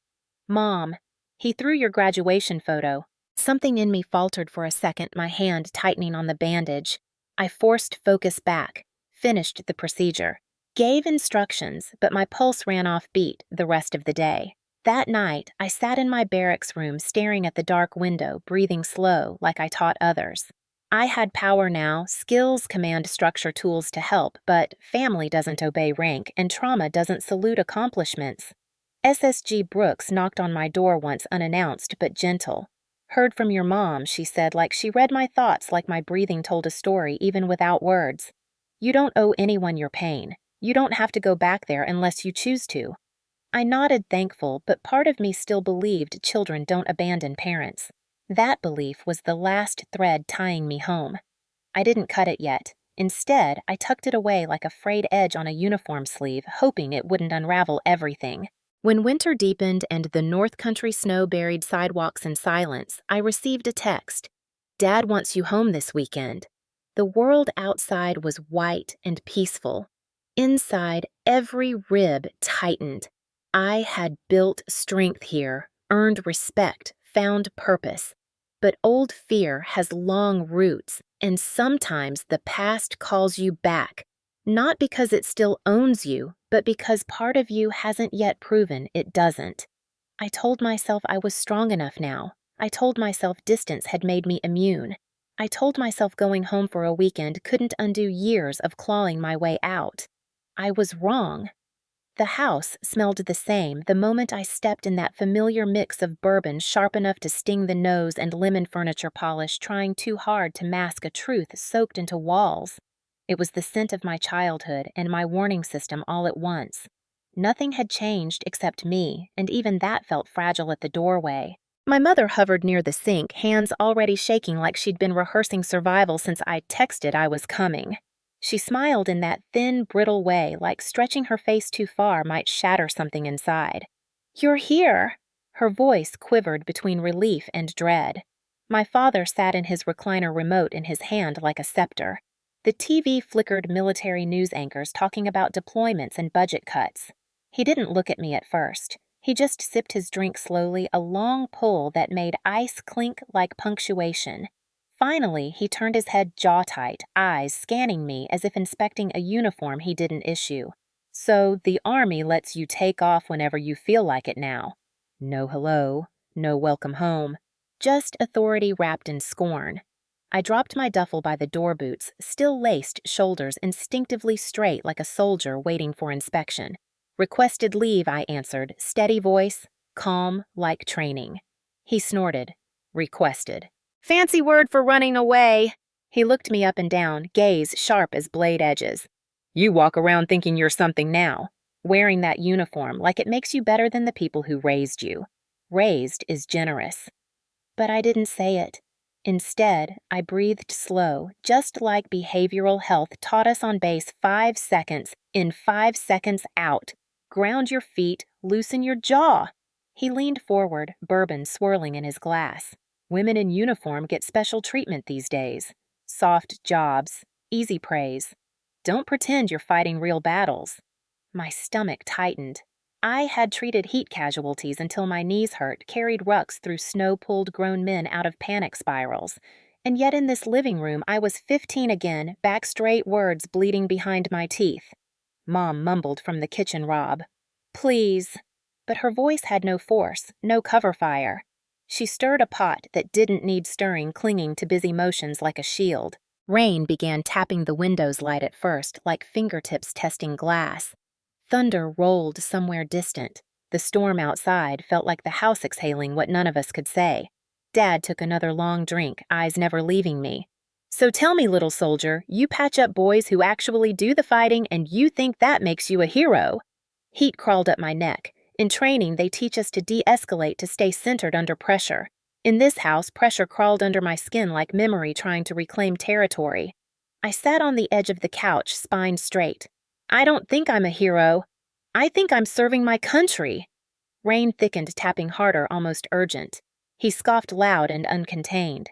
[SPEAKER 1] "Mom, he threw your graduation photo." Something in me faltered for a second, my hand tightening on the bandage. I forced focus back, finished the procedure, gave instructions, but my pulse ran off beat the rest of the day. That night, I sat in my barracks room staring at the dark window, breathing slow like I taught others. I had power now, skills, command structure tools to help, but family doesn't obey rank and trauma doesn't salute accomplishments. SSG Brooks knocked on my door once unannounced but gentle. "Heard from your mom," she said, like she read my thoughts, like my breathing told a story even without words. "You don't owe anyone your pain. You don't have to go back there unless you choose to." I nodded thankful, but part of me still believed children don't abandon parents. That belief was the last thread tying me home. I didn't cut it yet. Instead, I tucked it away like a frayed edge on a uniform sleeve, hoping it wouldn't unravel everything. When winter deepened and the North Country snow buried sidewalks in silence, I received a text. "Dad wants you home this weekend." The world outside was white and peaceful. Inside, every rib tightened. I had built strength here, earned respect, found purpose. But old fear has long roots, and sometimes the past calls you back. Not because it still owns you, but because part of you hasn't yet proven it doesn't. I told myself I was strong enough now. I told myself distance had made me immune. I told myself going home for a weekend couldn't undo years of clawing my way out. I was wrong. The house smelled the same the moment I stepped in that familiar mix of bourbon sharp enough to sting the nose and lemon furniture polish trying too hard to mask a truth soaked into walls. It was the scent of my childhood and my warning system all at once. Nothing had changed except me, and even that felt fragile at the doorway. My mother hovered near the sink, hands already shaking like she'd been rehearsing survival since I texted I was coming. She smiled in that thin, brittle way, like stretching her face too far might shatter something inside. "You're here!" Her voice quivered between relief and dread. My father sat in his recliner remote in his hand like a scepter. The TV flickered military news anchors talking about deployments and budget cuts. He didn't look at me at first. He just sipped his drink slowly, a long pull that made ice clink like punctuation. Finally, he turned his head jaw-tight, eyes scanning me as if inspecting a uniform he didn't issue. "So the Army lets you take off whenever you feel like it now. No hello, no welcome home. Just authority wrapped in scorn." I dropped my duffel by the door boots, still laced shoulders instinctively straight like a soldier waiting for inspection. "Requested leave," I answered, steady voice, calm like training. He snorted. "Requested." "Fancy word for running away." He looked me up and down, gaze sharp as blade edges. "You walk around thinking you're something now, wearing that uniform like it makes you better than the people who raised you. Raised is generous." But I didn't say it. Instead, I breathed slow, just like behavioral health taught us on base 5 seconds in, 5 seconds out. Ground your feet, loosen your jaw. He leaned forward, bourbon swirling in his glass. Women in uniform get special treatment these days. Soft jobs, easy praise. Don't pretend you're fighting real battles. My stomach tightened. I had treated heat casualties until my knees hurt, carried rucks through snow-pulled grown men out of panic spirals. And yet in this living room, I was 15 again, back straight, words bleeding behind my teeth. Mom mumbled from the kitchen rob. "Please." But her voice had no force, no cover fire. She stirred a pot that didn't need stirring, clinging to busy motions like a shield. Rain began tapping the window's light at first, like fingertips testing glass. Thunder rolled somewhere distant. The storm outside felt like the house exhaling what none of us could say. Dad took another long drink, eyes never leaving me. "So tell me, little soldier, you patch up boys who actually do the fighting and you think that makes you a hero?" Heat crawled up my neck. In training, they teach us to de-escalate to stay centered under pressure. In this house, pressure crawled under my skin like memory trying to reclaim territory. I sat on the edge of the couch, spine straight. "I don't think I'm a hero. I think I'm serving my country." Rain thickened, tapping harder, almost urgent. He scoffed loud and uncontained.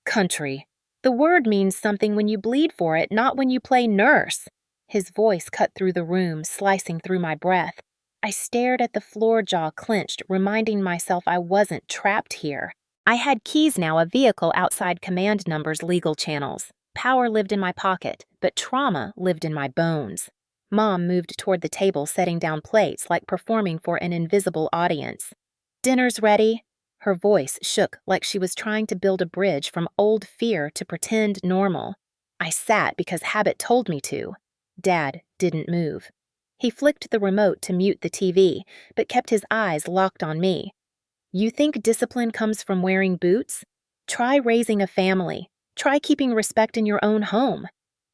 [SPEAKER 1] "Country. The word means something when you bleed for it, not when you play nurse." His voice cut through the room, slicing through my breath. I stared at the floor, jaw clenched, reminding myself I wasn't trapped here. I had keys now, a vehicle outside command number's legal channels. Power lived in my pocket, but trauma lived in my bones. Mom moved toward the table, setting down plates like performing for an invisible audience. "Dinner's ready." Her voice shook like she was trying to build a bridge from old fear to pretend normal. I sat because habit told me to. Dad didn't move. He flicked the remote to mute the TV, but kept his eyes locked on me. "You think discipline comes from wearing boots? Try raising a family. Try keeping respect in your own home."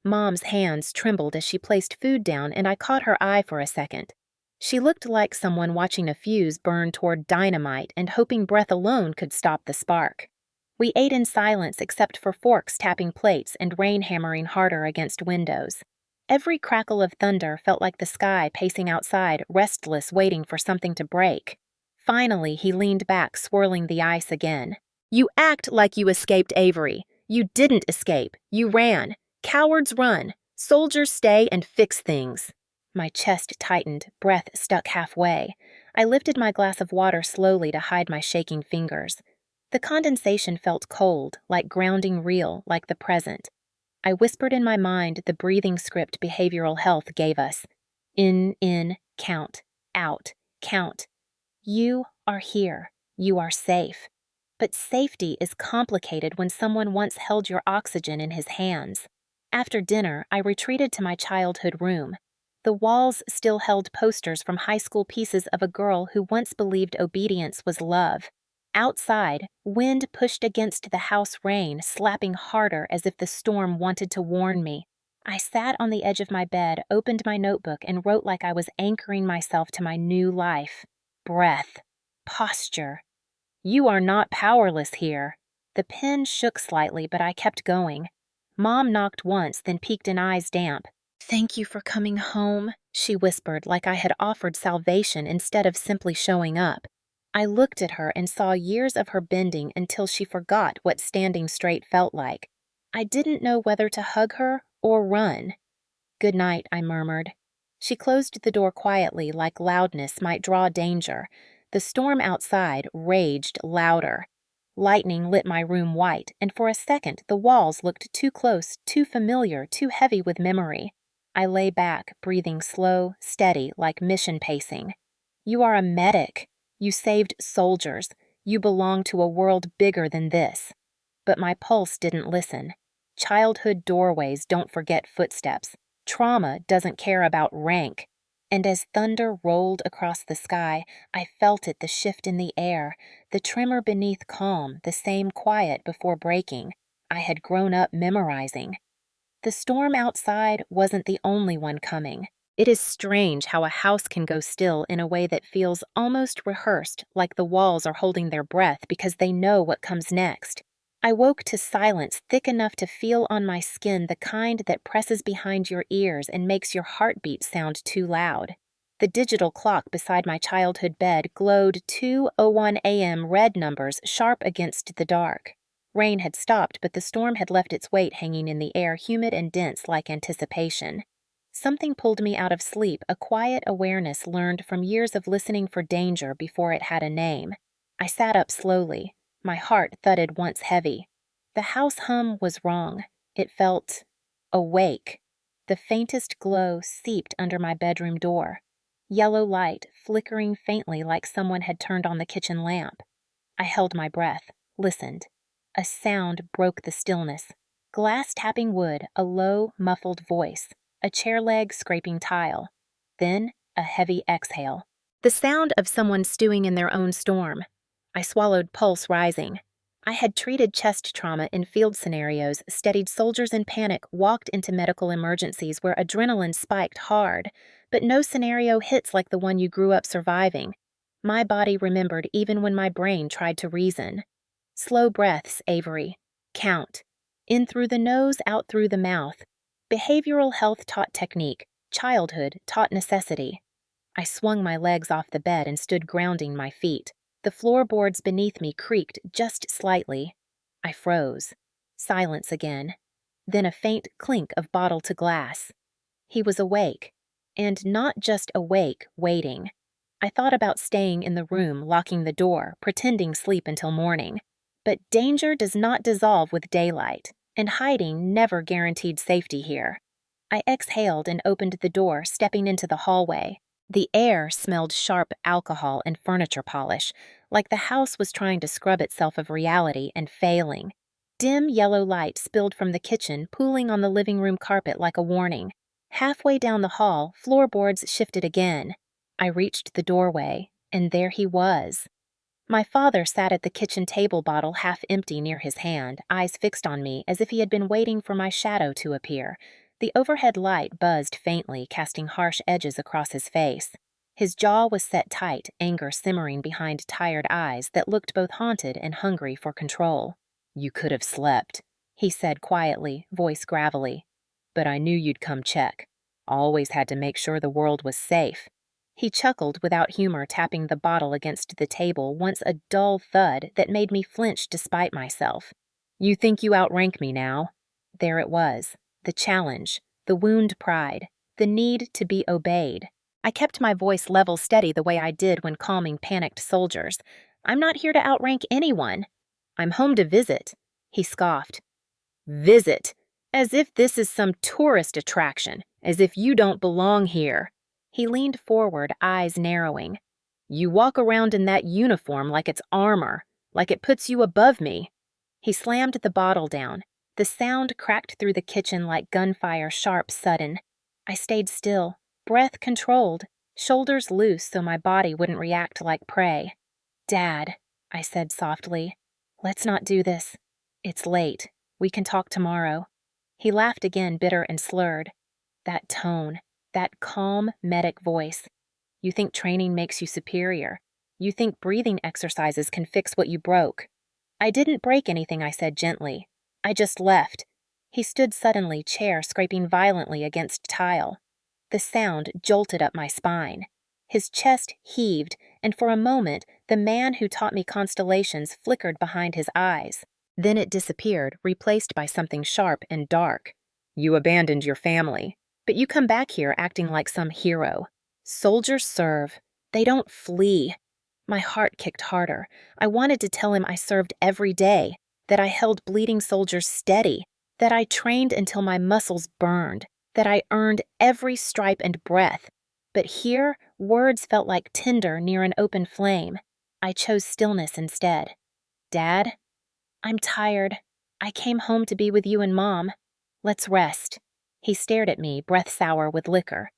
[SPEAKER 1] Mom's hands trembled as she placed food down, and I caught her eye for a second. She looked like someone watching a fuse burn toward dynamite and hoping breath alone could stop the spark. We ate in silence except for forks tapping plates and rain hammering harder against windows. Every crackle of thunder felt like the sky pacing outside, restless, waiting for something to break. Finally, he leaned back, swirling the ice again. "You act like you escaped Avery. You didn't escape. You ran. Cowards run. Soldiers stay and fix things." My chest tightened, breath stuck halfway. I lifted my glass of water slowly to hide my shaking fingers. The condensation felt cold, like grounding real, like the present. I whispered in my mind the breathing script behavioral health gave us. In, count. Out, count. You are here. You are safe. But safety is complicated when someone once held your oxygen in his hands. After dinner, I retreated to my childhood room. The walls still held posters from high school pieces of a girl who once believed obedience was love. Outside, wind pushed against the house rain, slapping harder as if the storm wanted to warn me. I sat on the edge of my bed, opened my notebook, and wrote like I was anchoring myself to my new life. Breath. Posture. You are not powerless here. The pen shook slightly, but I kept going. Mom knocked once, then peeked in eyes damp. "Thank you for coming home," she whispered like I had offered salvation instead of simply showing up. I looked at her and saw years of her bending until she forgot what standing straight felt like. I didn't know whether to hug her or run. "Good night," I murmured. She closed the door quietly, like loudness might draw danger. The storm outside raged louder. Lightning lit my room white, and for a second the walls looked too close, too familiar, too heavy with memory. I lay back, breathing slow, steady, like mission pacing. "You are a medic. You saved soldiers. You belong to a world bigger than this." But my pulse didn't listen. Childhood doorways don't forget footsteps. Trauma doesn't care about rank. And as thunder rolled across the sky, I felt it, the shift in the air, the tremor beneath calm, the same quiet before breaking. I had grown up memorizing. The storm outside wasn't the only one coming. It is strange how a house can go still in a way that feels almost rehearsed, like the walls are holding their breath because they know what comes next. I woke to silence thick enough to feel on my skin, the kind that presses behind your ears and makes your heartbeat sound too loud. The digital clock beside my childhood bed glowed 2:01 a.m. red numbers sharp against the dark. Rain had stopped, but the storm had left its weight hanging in the air, humid and dense like anticipation. Something pulled me out of sleep, a quiet awareness learned from years of listening for danger before it had a name. I sat up slowly. My heart thudded once heavy. The house hum was wrong. It felt awake. The faintest glow seeped under my bedroom door. Yellow light flickering faintly like someone had turned on the kitchen lamp. I held my breath, listened. A sound broke the stillness. Glass tapping wood, a low, muffled voice, a chair leg scraping tile. Then, a heavy exhale. The sound of someone stewing in their own storm. I swallowed, pulse rising. I had treated chest trauma in field scenarios, studied soldiers in panic, walked into medical emergencies where adrenaline spiked hard, but no scenario hits like the one you grew up surviving. My body remembered even when my brain tried to reason. Slow breaths, Avery. Count. In through the nose, out through the mouth. Behavioral health taught technique. Childhood taught necessity. I swung my legs off the bed and stood grounding my feet. The floorboards beneath me creaked just slightly. I froze. Silence again. Then a faint clink of bottle to glass. He was awake. And not just awake, waiting. I thought about staying in the room, locking the door, pretending sleep until morning. But danger does not dissolve with daylight, and hiding never guaranteed safety here. I exhaled and opened the door, stepping into the hallway. The air smelled sharp alcohol and furniture polish, like the house was trying to scrub itself of reality and failing. Dim yellow light spilled from the kitchen, pooling on the living room carpet like a warning. Halfway down the hall, floorboards shifted again. I reached the doorway, and there he was. My father sat at the kitchen table, bottle half empty near his hand, eyes fixed on me as if he had been waiting for my shadow to appear. The overhead light buzzed faintly, casting harsh edges across his face. His jaw was set tight, anger simmering behind tired eyes that looked both haunted and hungry for control. "You could have slept," he said quietly, voice gravelly. "But I knew you'd come check. Always had to make sure the world was safe." He chuckled without humor, tapping the bottle against the table, once a dull thud that made me flinch despite myself. "You think you outrank me now?" There it was. The challenge, the wound pride, the need to be obeyed. I kept my voice level steady the way I did when calming panicked soldiers. "I'm not here to outrank anyone. I'm home to visit," he scoffed. "Visit? As if this is some tourist attraction, as if you don't belong here." He leaned forward, eyes narrowing. "You walk around in that uniform like it's armor, like it puts you above me." He slammed the bottle down. The sound cracked through the kitchen like gunfire, sharp, sudden. I stayed still, breath controlled, shoulders loose so my body wouldn't react like prey. "Dad," I said softly, "let's not do this. It's late. We can talk tomorrow." He laughed again, bitter and slurred. That tone, that calm, medic voice. "You think training makes you superior. You think breathing exercises can fix what you broke." "I didn't break anything," I said gently. "I just left." He stood suddenly, chair scraping violently against tile. The sound jolted up my spine. His chest heaved, and for a moment, the man who taught me constellations flickered behind his eyes. Then it disappeared, replaced by something sharp and dark. "You abandoned your family, but you come back here acting like some hero. Soldiers serve. They don't flee." My heart kicked harder. I wanted to tell him I served every day, that I held bleeding soldiers steady, that I trained until my muscles burned, that I earned every stripe and breath. But here, words felt like tinder near an open flame. I chose stillness instead. "Dad, I'm tired. I came home to be with you and Mom. Let's rest." He stared at me, breath sour with liquor.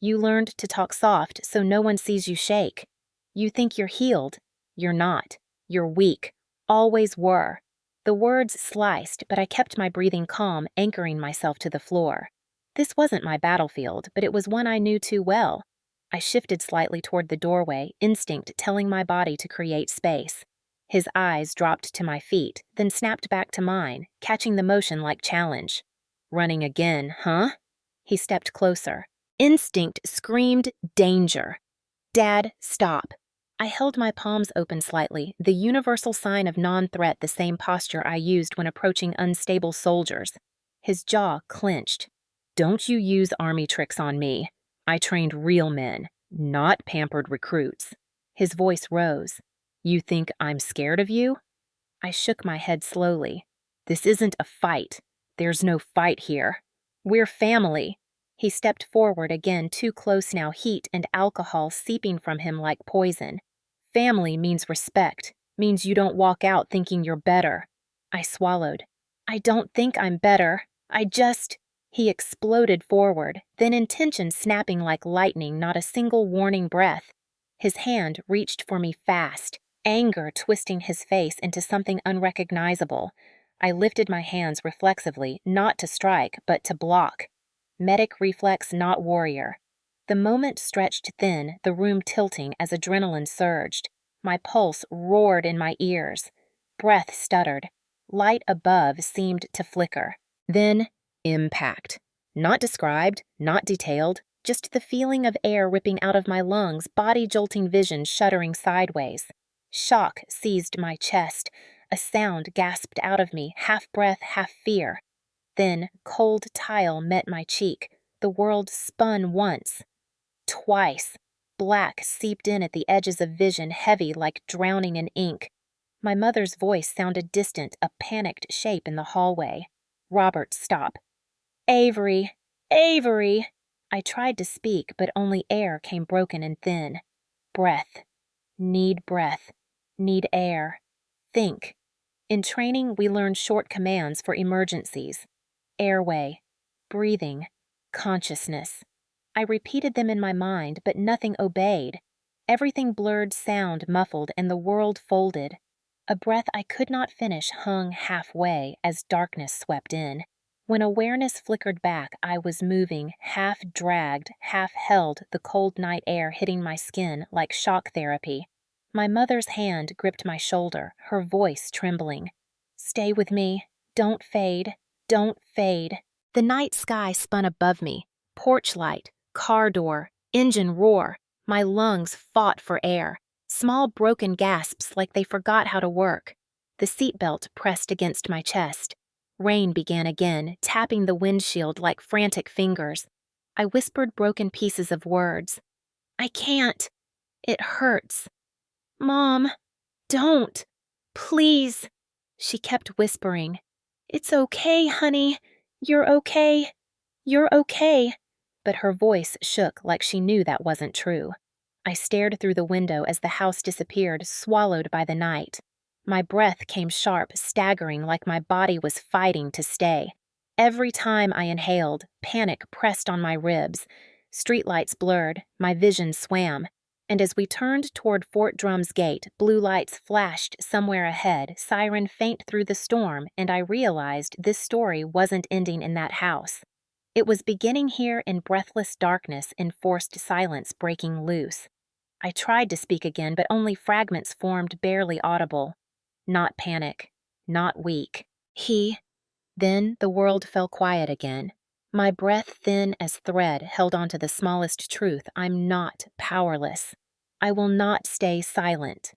[SPEAKER 1] "You learned to talk soft so no one sees you shake. You think you're healed. You're not. You're weak. Always were." The words sliced, but I kept my breathing calm, anchoring myself to the floor. This wasn't my battlefield, but it was one I knew too well. I shifted slightly toward the doorway, instinct telling my body to create space. His eyes dropped to my feet, then snapped back to mine, catching the motion like challenge. "Running again, huh?" He stepped closer. Instinct screamed danger. Dad, stop. I held my palms open slightly, the universal sign of non-threat, the same posture I used when approaching unstable soldiers. His jaw clenched. Don't you use army tricks on me. I trained real men, not pampered recruits. His voice rose. You think I'm scared of you? I shook my head slowly. This isn't a fight. There's no fight here. We're family. He stepped forward again, too close now, heat and alcohol seeping from him like poison. Family means respect, means you don't walk out thinking you're better. I swallowed. I don't think I'm better. I just... He exploded forward, then intention snapping like lightning, not a single warning breath. His hand reached for me fast, anger twisting his face into something unrecognizable. I lifted my hands reflexively, not to strike, but to block. Medic reflex, not warrior. The moment stretched thin, the room tilting as adrenaline surged. My pulse roared in my ears. Breath stuttered. Light above seemed to flicker. Then, impact. Not described, not detailed, just the feeling of air ripping out of my lungs, body jolting vision shuddering sideways. Shock seized my chest. A sound gasped out of me, half breath, half fear. Then, cold tile met my cheek. The world spun once. Twice. Black seeped in at the edges of vision, heavy like drowning in ink. My mother's voice sounded distant, a panicked shape in the hallway. Robert, stop. Avery! Avery! I tried to speak, but only air came broken and thin. Breath. Need breath. Need air. Think. In training, we learn short commands for emergencies. Airway. Breathing. Consciousness. I repeated them in my mind, but nothing obeyed. Everything blurred, sound muffled, and the world folded. A breath I could not finish hung halfway as darkness swept in. When awareness flickered back, I was moving, half dragged, half held, the cold night air hitting my skin like shock therapy. My mother's hand gripped my shoulder, her voice trembling. Stay with me. Don't fade. Don't fade. The night sky spun above me. Porch light, car door, engine roar. My lungs fought for air. Small broken gasps like they forgot how to work. The seatbelt pressed against my chest. Rain began again, tapping the windshield like frantic fingers. I whispered broken pieces of words. I can't. It hurts. Mom, don't. Please. She kept whispering. It's okay, honey. You're okay. You're okay. But her voice shook like she knew that wasn't true. I stared through the window as the house disappeared, swallowed by the night. My breath came sharp, staggering like my body was fighting to stay. Every time I inhaled, panic pressed on my ribs. Streetlights blurred, my vision swam. And as we turned toward Fort Drum's gate, blue lights flashed somewhere ahead, siren faint through the storm, and I realized this story wasn't ending in that house. It was beginning here in breathless darkness, enforced silence breaking loose. I tried to speak again, but only fragments formed, barely audible. Not panic, not weak. Then the world fell quiet again. My breath thin as thread held on to the smallest truth. I'm not powerless. I will not stay silent.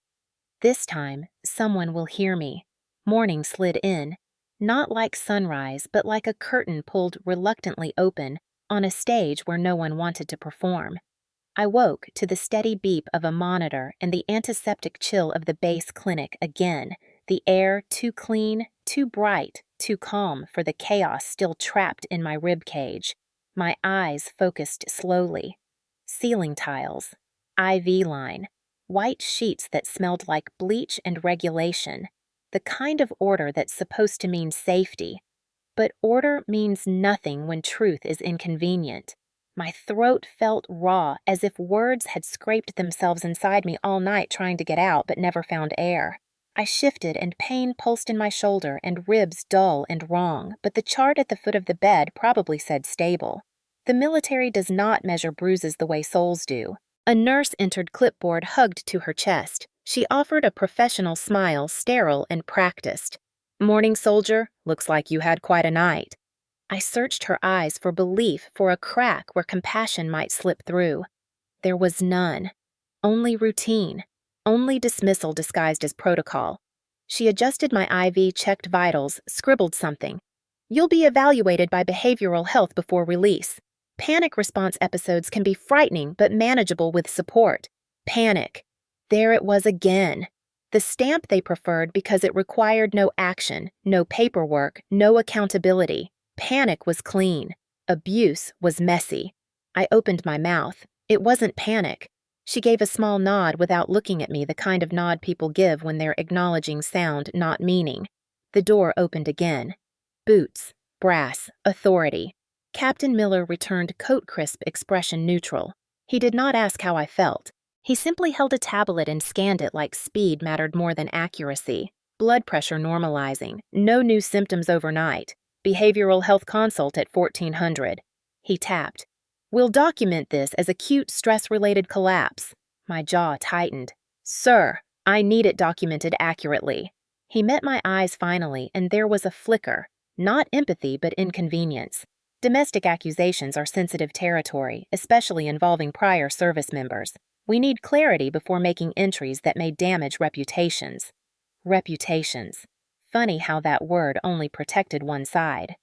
[SPEAKER 1] This time, someone will hear me. Morning slid in, not like sunrise, but like a curtain pulled reluctantly open on a stage where no one wanted to perform. I woke to the steady beep of a monitor and the antiseptic chill of the base clinic again, the air too clean, too bright, too calm for the chaos still trapped in my rib cage. My eyes focused slowly. Ceiling tiles, IV line, white sheets that smelled like bleach and regulation, the kind of order that's supposed to mean safety. But order means nothing when truth is inconvenient. My throat felt raw, as if words had scraped themselves inside me all night trying to get out but never found air. I shifted and pain pulsed in my shoulder and ribs dull and wrong, but the chart at the foot of the bed probably said stable. The military does not measure bruises the way souls do. A nurse entered clipboard hugged to her chest. She offered a professional smile, sterile and practiced. Morning, soldier. Looks like you had quite a night. I searched her eyes for belief, for a crack where compassion might slip through. There was none. Only routine. Only dismissal disguised as protocol. She adjusted my IV, checked vitals, scribbled something. You'll be evaluated by behavioral health before release. Panic response episodes can be frightening but manageable with support. Panic. There it was again. The stamp they preferred because it required no action, no paperwork, no accountability. Panic was clean. Abuse was messy. I opened my mouth. It wasn't panic. She gave a small nod without looking at me, the kind of nod people give when they're acknowledging sound, not meaning. The door opened again. Boots, brass, authority. Captain Miller returned coat crisp expression neutral. He did not ask how I felt. He simply held a tablet and scanned it like speed mattered more than accuracy. Blood pressure normalizing. No new symptoms overnight. Behavioral health consult at 1400. He tapped. We'll document this as acute stress-related collapse. My jaw tightened. Sir, I need it documented accurately. He met my eyes finally, and there was a flicker. Not empathy, but inconvenience. Domestic accusations are sensitive territory, especially involving prior service members. We need clarity before making entries that may damage reputations. Reputations. Funny how that word only protected one side.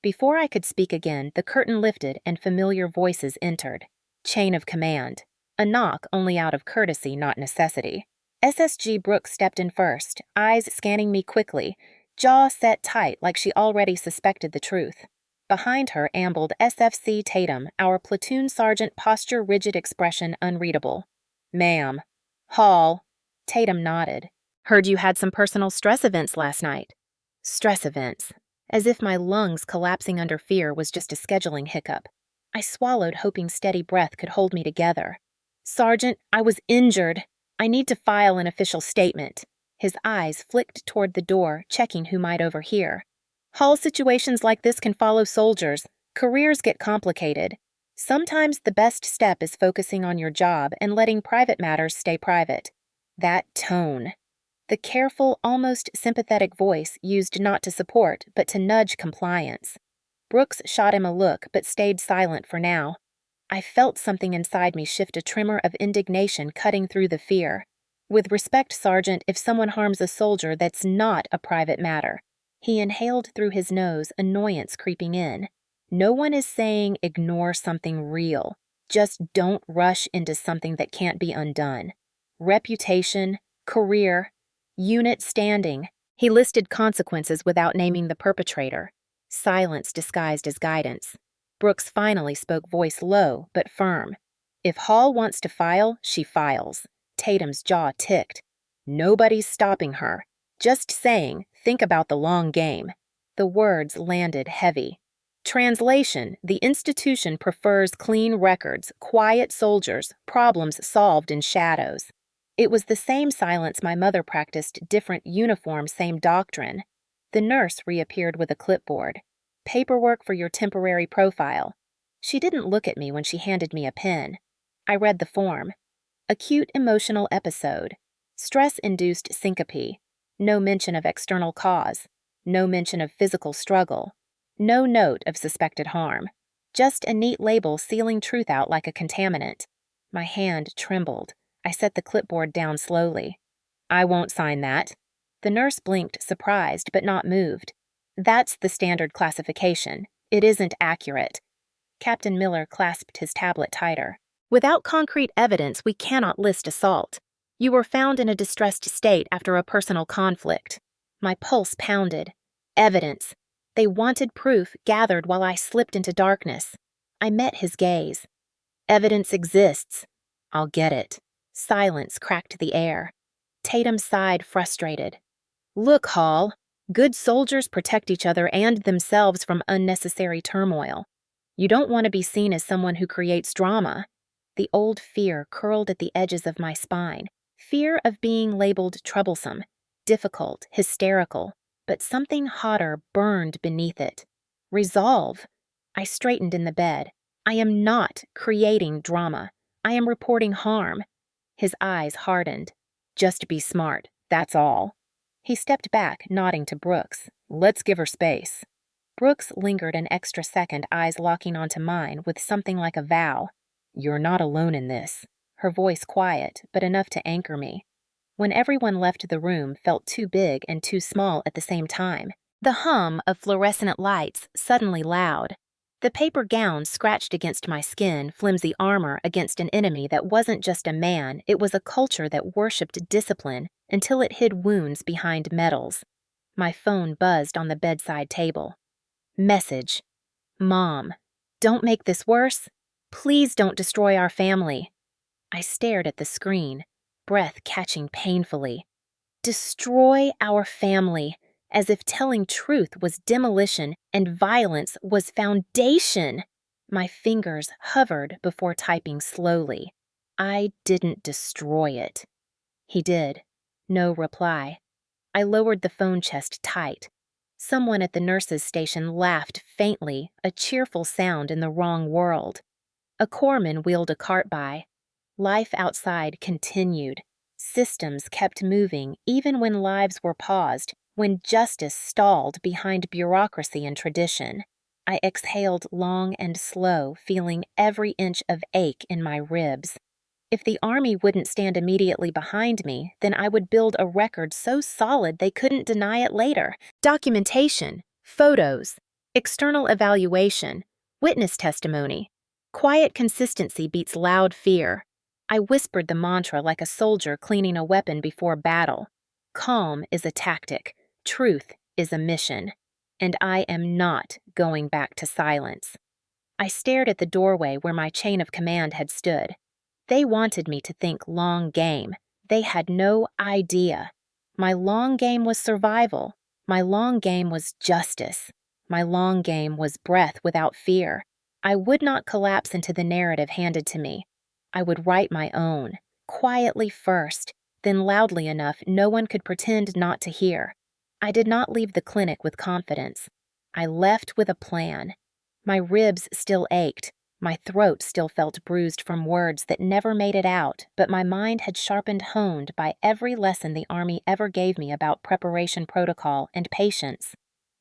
[SPEAKER 1] Before I could speak again, the curtain lifted and familiar voices entered. Chain of command. A knock only out of courtesy, not necessity. SSG Brooks stepped in first, eyes scanning me quickly, jaw set tight like she already suspected the truth. Behind her ambled SFC Tatum, our platoon sergeant, posture rigid, expression unreadable. Ma'am. Hall. Tatum nodded. Heard you had some personal stress events last night. Stress events. As if my lungs collapsing under fear was just a scheduling hiccup. I swallowed, hoping steady breath could hold me together. Sergeant, I was injured. I need to file an official statement. His eyes flicked toward the door, checking who might overhear. Hall situations like this can follow soldiers. Careers get complicated. Sometimes the best step is focusing on your job and letting private matters stay private. That tone. The careful, almost sympathetic voice used not to support, but to nudge compliance. Brooks shot him a look, but stayed silent for now. I felt something inside me shift, a tremor of indignation cutting through the fear. With respect, Sergeant, if someone harms a soldier, that's not a private matter. He inhaled through his nose, annoyance creeping in. No one is saying ignore something real. Just don't rush into something that can't be undone. Reputation, career, unit standing. He listed consequences without naming the perpetrator. Silence disguised as guidance. Brooks finally spoke, voice low but firm. If Hall wants to file, she files. Tatum's jaw ticked. Nobody's stopping her. Just saying, think about the long game. The words landed heavy. Translation: the institution prefers clean records, quiet soldiers, problems solved in shadows. It was the same silence my mother practiced, different uniform, same doctrine. The nurse reappeared with a clipboard. Paperwork for your temporary profile. She didn't look at me when she handed me a pen. I read the form. Acute emotional episode. Stress-induced syncope. No mention of external cause. No mention of physical struggle. No note of suspected harm. Just a neat label sealing truth out like a contaminant. My hand trembled. I set the clipboard down slowly. I won't sign that. The nurse blinked, surprised but not moved. That's the standard classification. It isn't accurate. Captain Miller clasped his tablet tighter. Without concrete evidence, we cannot list assault. You were found in a distressed state after a personal conflict. My pulse pounded. Evidence. They wanted proof gathered while I slipped into darkness. I met his gaze. Evidence exists. I'll get it. Silence cracked the air. Tatum sighed, frustrated. Look, Hall. Good soldiers protect each other and themselves from unnecessary turmoil. You don't want to be seen as someone who creates drama. The old fear curled at the edges of my spine. Fear of being labeled troublesome, difficult, hysterical. But something hotter burned beneath it. Resolve. I straightened in the bed. I am not creating drama. I am reporting harm. His eyes hardened. Just be smart, that's all. He stepped back, nodding to Brooks. Let's give her space. Brooks lingered an extra second, eyes locking onto mine with something like a vow. "You're not alone in this." Her voice quiet, but enough to anchor me. When everyone left the room felt too big and too small at the same time. The hum of fluorescent lights suddenly loud. The paper gown scratched against my skin, flimsy armor against an enemy that wasn't just a man, it was a culture that worshipped discipline until it hid wounds behind medals. My phone buzzed on the bedside table. Message. "Mom, don't make this worse. Please don't destroy our family." I stared at the screen, breath catching painfully. Destroy our family, as if telling truth was demolition and violence was foundation. My fingers hovered before typing slowly. I didn't destroy it. He did. No reply. I lowered the phone chest tight. Someone at the nurse's station laughed faintly, a cheerful sound in the wrong world. A corpsman wheeled a cart by. Life outside continued. Systems kept moving even when lives were paused, when justice stalled behind bureaucracy and tradition. I exhaled long and slow, feeling every inch of ache in my ribs. If the army wouldn't stand immediately behind me, then I would build a record so solid they couldn't deny it later. Documentation, photos, external evaluation, witness testimony. Quiet consistency beats loud fear. I whispered the mantra like a soldier cleaning a weapon before battle. Calm is a tactic. Truth is a mission. And I am not going back to silence. I stared at the doorway where my chain of command had stood. They wanted me to think long game. They had no idea. My long game was survival. My long game was justice. My long game was breath without fear. I would not collapse into the narrative handed to me. I would write my own, quietly first, then loudly enough no one could pretend not to hear. I did not leave the clinic with confidence. I left with a plan. My ribs still ached. My throat still felt bruised from words that never made it out, but my mind had sharpened, honed by every lesson the Army ever gave me about preparation protocol and patience.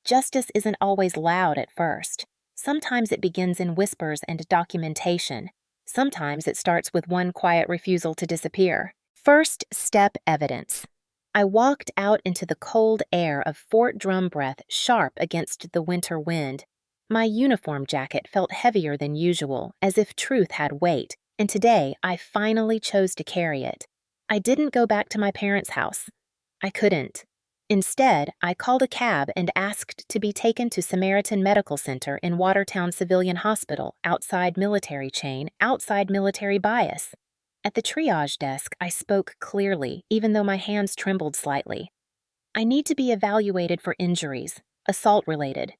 [SPEAKER 1] Justice isn't always loud at first. Sometimes it begins in whispers and documentation. Sometimes it starts with one quiet refusal to disappear. First step evidence. I walked out into the cold air of Fort Drum breath sharp against the winter wind. My uniform jacket felt heavier than usual, as if truth had weight, and today I finally chose to carry it. I didn't go back to my parents' house. I couldn't. Instead, I called a cab and asked to be taken to Samaritan Medical Center in Watertown Civilian Hospital, outside military chain, outside military bias. At the triage desk, I spoke clearly, even though my hands trembled slightly. "I need to be evaluated for injuries, assault-related."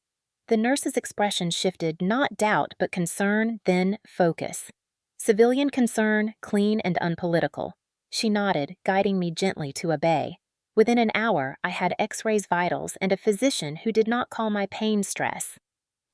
[SPEAKER 1] The nurse's expression shifted not doubt but concern, then focus. Civilian concern, clean and unpolitical. She nodded, guiding me gently to obey. Within an hour, I had X-rays, vitals, and a physician who did not call my pain stress.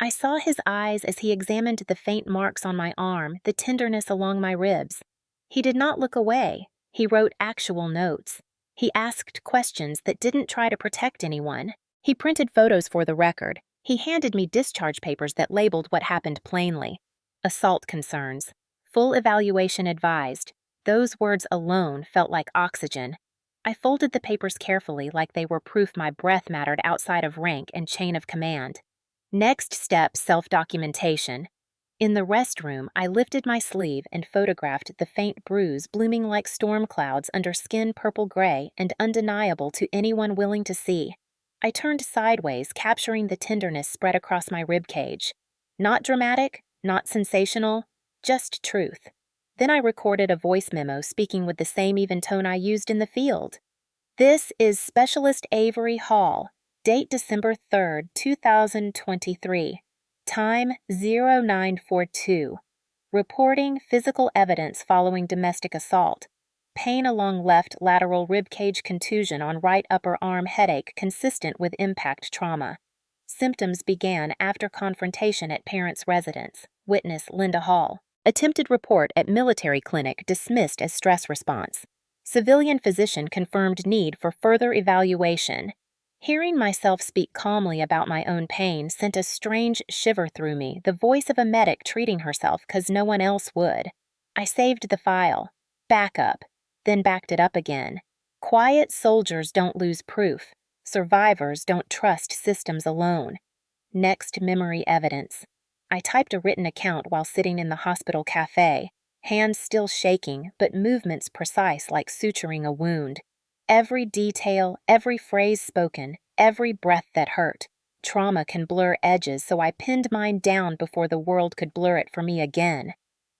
[SPEAKER 1] I saw his eyes as he examined the faint marks on my arm, the tenderness along my ribs. He did not look away. He wrote actual notes. He asked questions that didn't try to protect anyone. He printed photos for the record. He handed me discharge papers that labeled what happened plainly. Assault concerns. Full evaluation advised. Those words alone felt like oxygen. I folded the papers carefully like they were proof my breath mattered outside of rank and chain of command. Next step, self-documentation. In the restroom, I lifted my sleeve and photographed the faint bruise blooming like storm clouds under skin purple-gray and undeniable to anyone willing to see. I turned sideways, capturing the tenderness spread across my ribcage. Not dramatic, not sensational, just truth. Then I recorded a voice memo speaking with the same even tone I used in the field. "This is Specialist Avery Hall. Date December 3rd, 2023. Time 0942. Reporting physical evidence following domestic assault. Pain along left lateral ribcage contusion on right upper arm headache consistent with impact trauma. Symptoms began after confrontation at parents' residence. Witness Linda Hall. Attempted report at military clinic dismissed as stress response. Civilian physician confirmed need for further evaluation. Hearing myself speak calmly about my own pain sent a strange shiver through me, the voice of a medic treating herself 'cause no one else would. I saved the file. Back up. Then backed it up again. Quiet soldiers don't lose proof. Survivors don't trust systems alone. Next memory evidence. I typed a written account while sitting in the hospital cafe, hands still shaking, but movements precise like suturing a wound. Every detail, every phrase spoken, every breath that hurt. Trauma can blur edges, so I pinned mine down before the world could blur it for me again.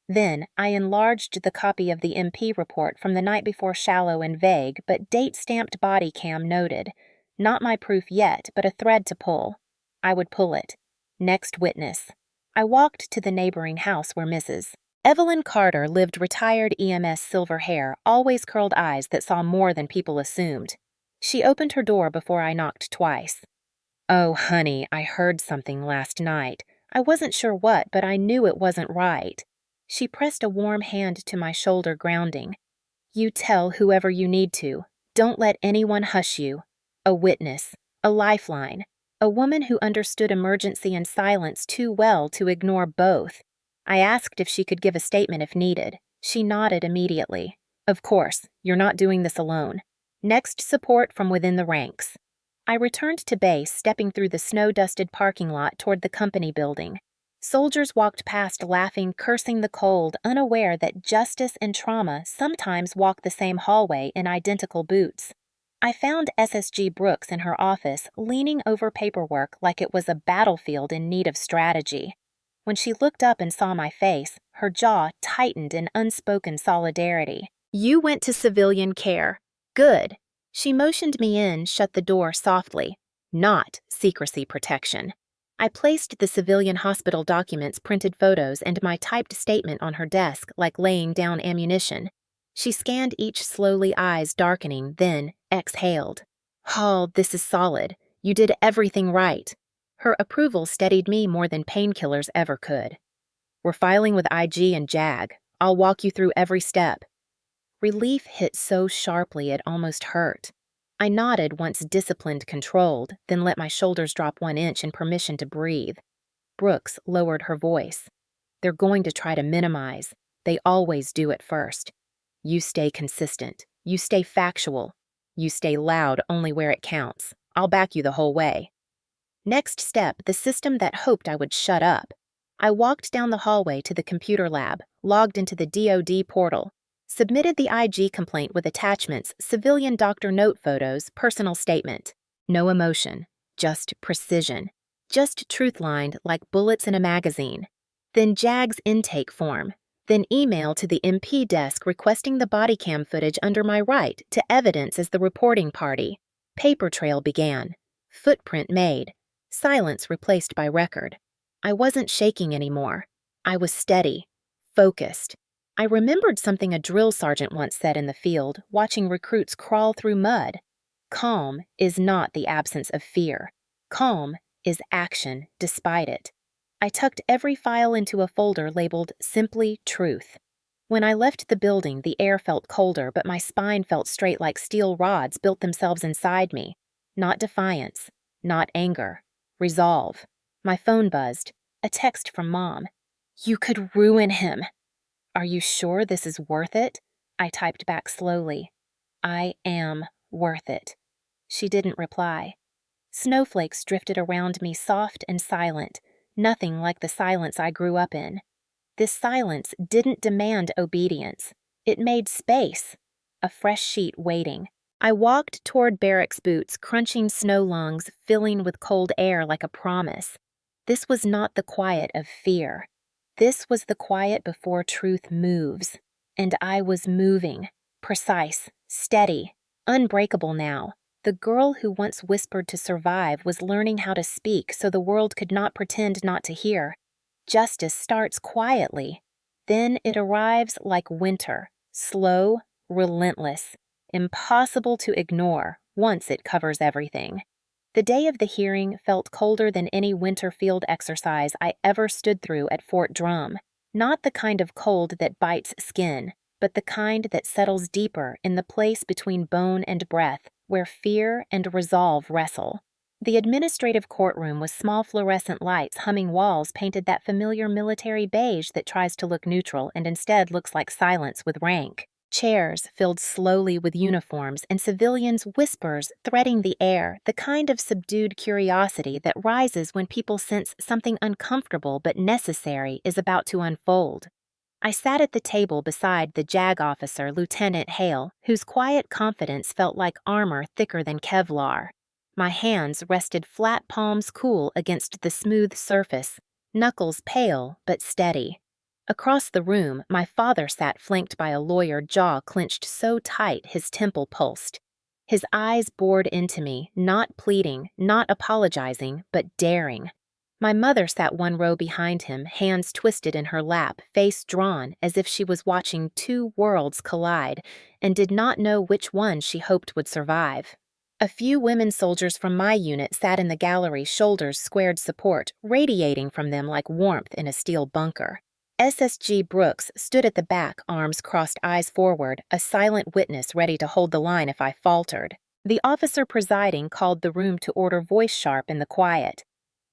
[SPEAKER 1] Then, I enlarged the copy of the MP report from the night before, shallow and vague, but date-stamped body cam noted. Not my proof yet, but a thread to pull. I would pull it. Next witness. I walked to the neighboring house where Mrs. Evelyn Carter lived, retired EMS, silver hair, always curled eyes that saw more than people assumed. She opened her door before I knocked twice. "Oh, honey, I heard something last night. I wasn't sure what, but I knew it wasn't right." She pressed a warm hand to my shoulder, grounding. "You tell whoever you need to. Don't let anyone hush you." A witness, a lifeline, a woman who understood emergency and silence too well to ignore both. I asked if she could give a statement if needed. She nodded immediately. "Of course, you're not doing this alone. Next, support from within the ranks." I returned to base, stepping through the snow-dusted parking lot toward the company building. Soldiers walked past laughing, cursing the cold, unaware that justice and trauma sometimes walk the same hallway in identical boots. I found SSG Brooks in her office, leaning over paperwork like it was a battlefield in need of strategy. When she looked up and saw my face, her jaw tightened in unspoken solidarity. "You went to civilian care. Good." She motioned me in, shut the door softly. Not secrecy protection. I placed the civilian hospital documents, printed photos, and my typed statement on her desk like laying down ammunition. She scanned each slowly, eyes darkening, then exhaled. "Hall, this is solid. You did everything right." Her approval steadied me more than painkillers ever could. "We're filing with IG and JAG. I'll walk you through every step." Relief hit so sharply it almost hurt. I nodded once disciplined, controlled, then let my shoulders drop 1 inch in permission to breathe. Brooks lowered her voice. "They're going to try to minimize. They always do at first. You stay consistent. You stay factual. You stay loud only where it counts. I'll back you the whole way." Next step, the system that hoped I would shut up. I walked down the hallway to the computer lab, logged into the DoD portal, submitted the IG complaint with attachments, civilian doctor note photos, personal statement. No emotion, just precision. Just truth-lined like bullets in a magazine. Then JAG's intake form. Then email to the MP desk requesting the body cam footage under my right to evidence as the reporting party. Paper trail began. Footprint made. Silence replaced by record. I wasn't shaking anymore. I was steady, focused. I remembered something a drill sergeant once said in the field, watching recruits crawl through mud. Calm is not the absence of fear. Calm is action despite it. I tucked every file into a folder labeled Simply Truth. When I left the building, the air felt colder, but my spine felt straight like steel rods built themselves inside me. Not defiance, not anger. Resolve. My phone buzzed. A text from Mom. "You could ruin him." "Are you sure this is worth it?" I typed back slowly. "I am worth it." She didn't reply. Snowflakes drifted around me, soft and silent, nothing like the silence I grew up in. This silence didn't demand obedience. It made space. A fresh sheet waiting. I walked toward barracks boots, crunching snow lungs, filling with cold air like a promise. This was not the quiet of fear. This was the quiet before truth moves. And I was moving. Precise, steady, unbreakable now. The girl who once whispered to survive was learning how to speak so the world could not pretend not to hear. Justice starts quietly. Then it arrives like winter, slow, relentless. Impossible to ignore once it covers everything. The day of the hearing felt colder than any winter field exercise I ever stood through at Fort Drum. Not the kind of cold that bites skin, but the kind that settles deeper in the place between bone and breath, where fear and resolve wrestle. The administrative courtroom was small fluorescent lights humming walls painted that familiar military beige that tries to look neutral and instead looks like silence with rank. Chairs filled slowly with uniforms and civilians' whispers threading the air, the kind of subdued curiosity that rises when people sense something uncomfortable but necessary is about to unfold. I sat at the table beside the JAG officer, Lieutenant Hale, whose quiet confidence felt like armor thicker than Kevlar. My hands rested flat palms cool against the smooth surface, knuckles pale but steady. Across the room, my father sat flanked by a lawyer, jaw clenched so tight his temple pulsed. His eyes bored into me, not pleading, not apologizing, but daring. My mother sat one row behind him, hands twisted in her lap, face drawn, as if she was watching two worlds collide, and did not know which one she hoped would survive. A few women soldiers from my unit sat in the gallery, shoulders squared support, radiating from them like warmth in a steel bunker. SSG Brooks stood at the back, arms crossed, eyes forward, a silent witness ready to hold the line if I faltered. The officer presiding called the room to order, voice sharp in the quiet.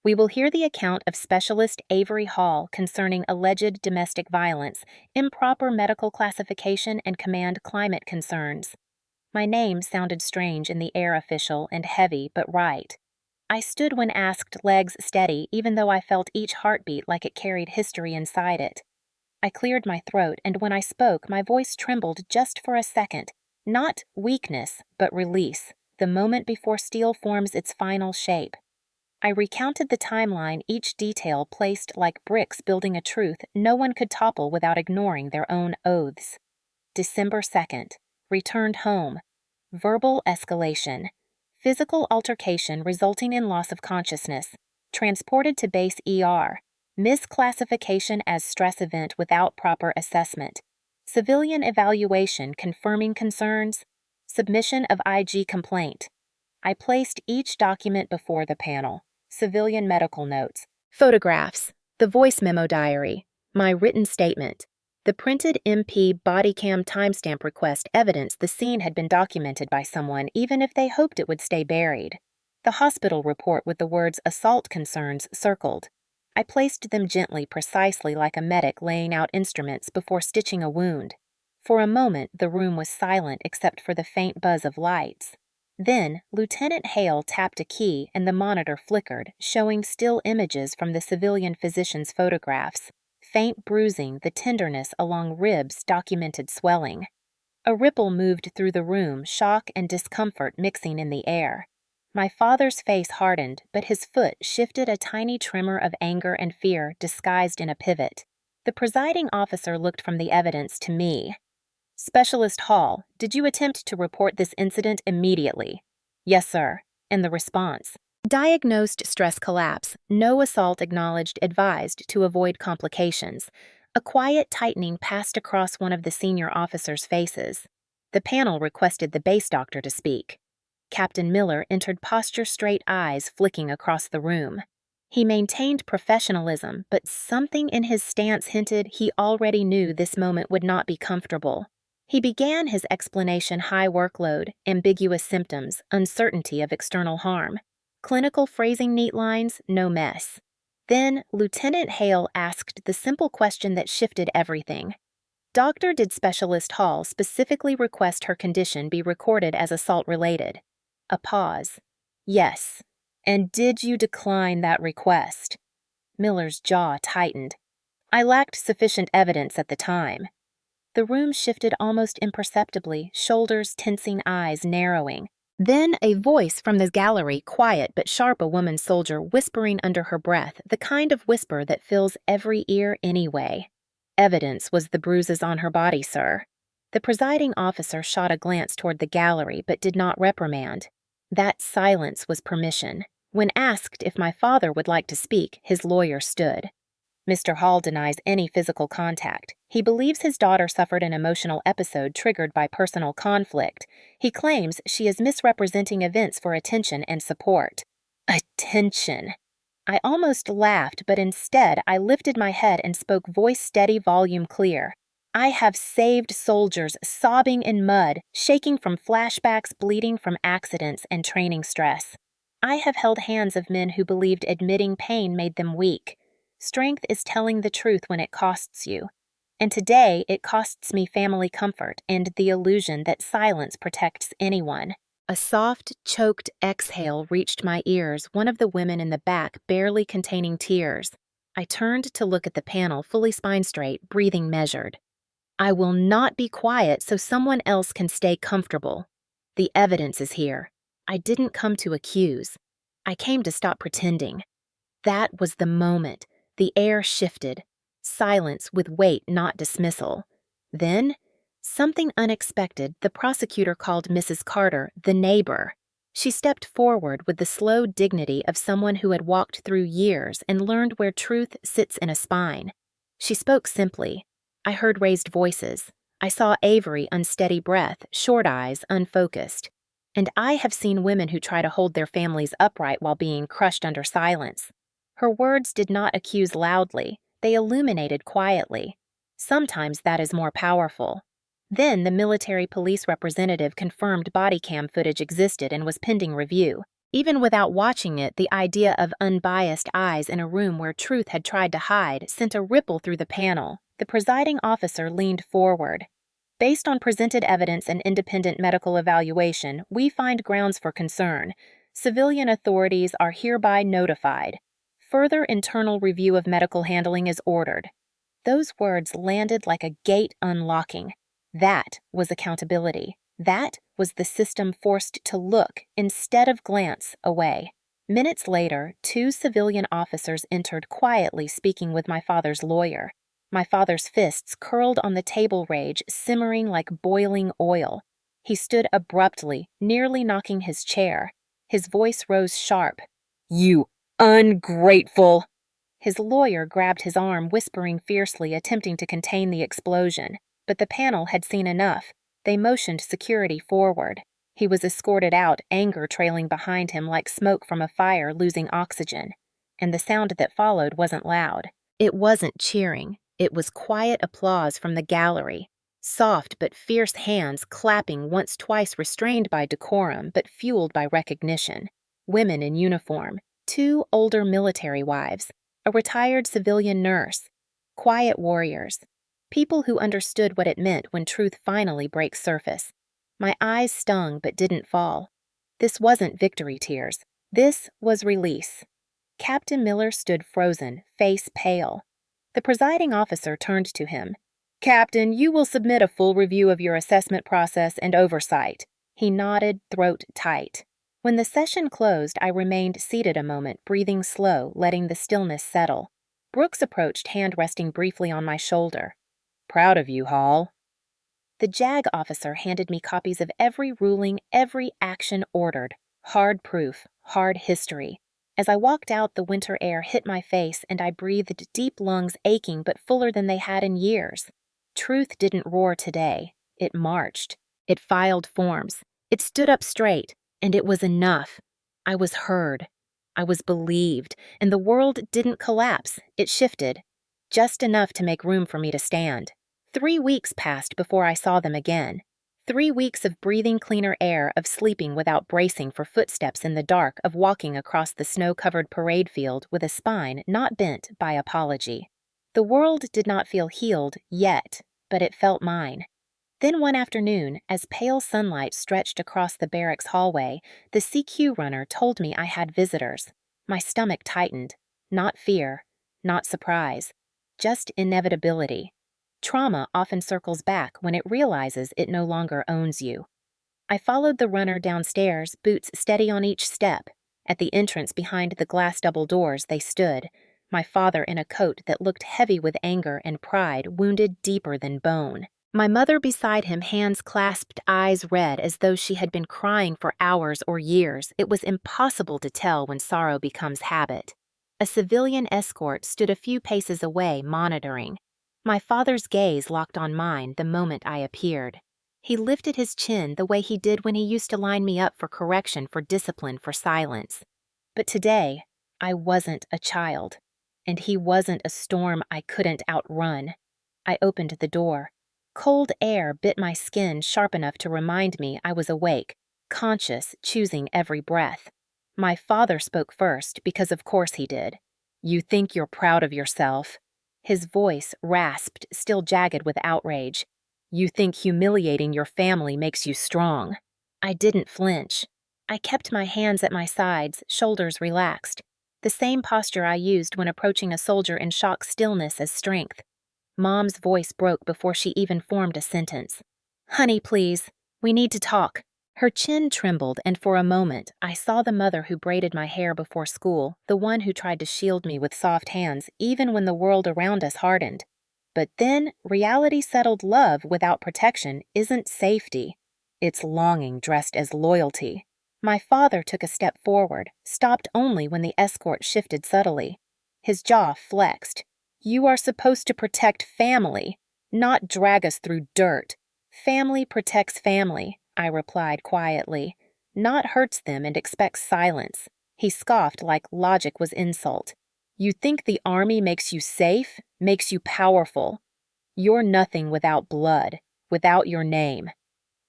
[SPEAKER 1] We will hear the account of Specialist Avery Hall concerning alleged domestic violence, improper medical classification, and command climate concerns. My name sounded strange in the air official and heavy but right. I stood when asked, legs steady, even though I felt each heartbeat like it carried history inside it. I cleared my throat, and when I spoke, my voice trembled just for a second. Not weakness, but release, the moment before steel forms its final shape. I recounted the timeline, each detail placed like bricks building a truth no one could topple without ignoring their own oaths. December 2nd. Returned home. Verbal escalation. Physical altercation resulting in loss of consciousness. Transported to base ER. Misclassification as stress event without proper assessment. Civilian evaluation confirming concerns. Submission of IG complaint. I placed each document before the panel. Civilian medical notes, photographs, the voice memo diary, my written statement. The printed MP body cam timestamp request evidence the scene had been documented by someone, even if they hoped it would stay buried. The hospital report with the words assault concerns circled. I placed them gently, precisely like a medic laying out instruments before stitching a wound. For a moment, the room was silent except for the faint buzz of lights. Then, Lieutenant Hale tapped a key and the monitor flickered, showing still images from the civilian physician's photographs. Faint bruising, the tenderness along ribs documented swelling. A ripple moved through the room, shock and discomfort mixing in the air. My father's face hardened, but his foot shifted a tiny tremor of anger and fear disguised in a pivot. The presiding officer looked from the evidence to me. Specialist Hall, did you attempt to report this incident immediately? Yes, sir. And the response? Diagnosed stress collapse, no assault acknowledged, advised to avoid complications. A quiet tightening passed across one of the senior officers' faces. The panel requested the base doctor to speak. Captain Miller entered, posture straight, eyes flicking across the room. He maintained professionalism, but something in his stance hinted he already knew this moment would not be comfortable. He began his explanation: high workload, ambiguous symptoms, uncertainty of external harm. Clinical phrasing, neat lines, no mess. Then Lieutenant Hale asked the simple question that shifted everything. Doctor, did Specialist Hall specifically request her condition be recorded as assault-related? A pause. Yes. And did you decline that request? Miller's jaw tightened. I lacked sufficient evidence at the time. The room shifted almost imperceptibly, shoulders tensing, eyes narrowing. Then a voice from the gallery, quiet but sharp, a woman soldier whispering under her breath, the kind of whisper that fills every ear anyway. Evidence was the bruises on her body, sir. The presiding officer shot a glance toward the gallery but did not reprimand. That silence was permission. When asked if my father would like to speak, his lawyer stood. Mr. Hall denies any physical contact. He believes his daughter suffered an emotional episode triggered by personal conflict. He claims she is misrepresenting events for attention and support. Attention! I almost laughed, but instead I lifted my head and spoke, voice steady, volume clear. I have saved soldiers sobbing in mud, shaking from flashbacks, bleeding from accidents, and training stress. I have held hands of men who believed admitting pain made them weak. Strength is telling the truth when it costs you. And today, it costs me family comfort and the illusion that silence protects anyone. A soft, choked exhale reached my ears, one of the women in the back barely containing tears. I turned to look at the panel, fully spine straight, breathing measured. I will not be quiet so someone else can stay comfortable. The evidence is here. I didn't come to accuse. I came to stop pretending. That was the moment. The air shifted. Silence with weight, not dismissal. Then, something unexpected, the prosecutor called Mrs. Carter the neighbor. She stepped forward with the slow dignity of someone who had walked through years and learned where truth sits in a spine. She spoke simply. I heard raised voices. I saw Avery, unsteady breath, short eyes, unfocused. And I have seen women who try to hold their families upright while being crushed under silence. Her words did not accuse loudly, they illuminated quietly. Sometimes that is more powerful. Then the military police representative confirmed body cam footage existed and was pending review. Even without watching it, the idea of unbiased eyes in a room where truth had tried to hide sent a ripple through the panel. The presiding officer leaned forward. Based on presented evidence and independent medical evaluation, we find grounds for concern. Civilian authorities are hereby notified. Further internal review of medical handling is ordered. Those words landed like a gate unlocking. That was accountability. That was the system forced to look, instead of glance, away. Minutes later, 2 civilian officers entered quietly, speaking with my father's lawyer. My father's fists curled on the table, rage simmering like boiling oil. He stood abruptly, nearly knocking his chair. His voice rose sharp. "You ungrateful!" His lawyer grabbed his arm, whispering fiercely, attempting to contain the explosion. But the panel had seen enough. They motioned security forward. He was escorted out, anger trailing behind him like smoke from a fire losing oxygen. And the sound that followed wasn't loud. It wasn't cheering. It was quiet applause from the gallery. Soft but fierce hands clapping, once twice restrained by decorum but fueled by recognition. Women in uniform. 2 older military wives. A retired civilian nurse. Quiet warriors. People who understood what it meant when truth finally breaks surface. My eyes stung but didn't fall. This wasn't victory tears. This was release. Captain Miller stood frozen, face pale. The presiding officer turned to him. "Captain, you will submit a full review of your assessment process and oversight." He nodded, throat tight. When the session closed, I remained seated a moment, breathing slow, letting the stillness settle. Brooks approached, hand resting briefly on my shoulder. "Proud of you, Hall." The JAG officer handed me copies of every ruling, every action ordered. Hard proof, hard history. As I walked out, the winter air hit my face and I breathed deep, lungs aching but fuller than they had in years. Truth didn't roar today. It marched. It filed forms. It stood up straight, and it was enough. I was heard. I was believed, and the world didn't collapse. It shifted. Just enough to make room for me to stand. 3 weeks passed before I saw them again. 3 weeks of breathing cleaner air, of sleeping without bracing for footsteps in the dark, of walking across the snow-covered parade field with a spine not bent by apology. The world did not feel healed yet, but it felt mine. Then one afternoon, as pale sunlight stretched across the barracks hallway, the CQ runner told me I had visitors. My stomach tightened. Not fear, not surprise, just inevitability. Trauma often circles back when it realizes it no longer owns you. I followed the runner downstairs, boots steady on each step. At the entrance behind the glass double doors they stood, my father in a coat that looked heavy with anger and pride, wounded deeper than bone. My mother beside him, hands clasped, eyes red, as though she had been crying for hours or years. It was impossible to tell when sorrow becomes habit. A civilian escort stood a few paces away, monitoring. My father's gaze locked on mine the moment I appeared. He lifted his chin the way he did when he used to line me up for correction, for discipline, for silence. But today, I wasn't a child, and he wasn't a storm I couldn't outrun. I opened the door. Cold air bit my skin sharp enough to remind me I was awake, conscious, choosing every breath. My father spoke first, because of course he did. "You think you're proud of yourself." His voice rasped, still jagged with outrage. "You think humiliating your family makes you strong." I didn't flinch. I kept my hands at my sides, shoulders relaxed. The same posture I used when approaching a soldier in shock stillness as strength. Mom's voice broke before she even formed a sentence. "Honey, please. We need to talk." Her chin trembled, and for a moment, I saw the mother who braided my hair before school, the one who tried to shield me with soft hands even when the world around us hardened. But then, reality settled love without protection isn't safety. It's longing dressed as loyalty. My father took a step forward, stopped only when the escort shifted subtly. His jaw flexed. "You are supposed to protect family, not drag us through dirt." "Family protects family," I replied quietly. "Not hurts them and expects silence." He scoffed like logic was insult. "You think the army makes you safe, makes you powerful. You're nothing without blood, without your name.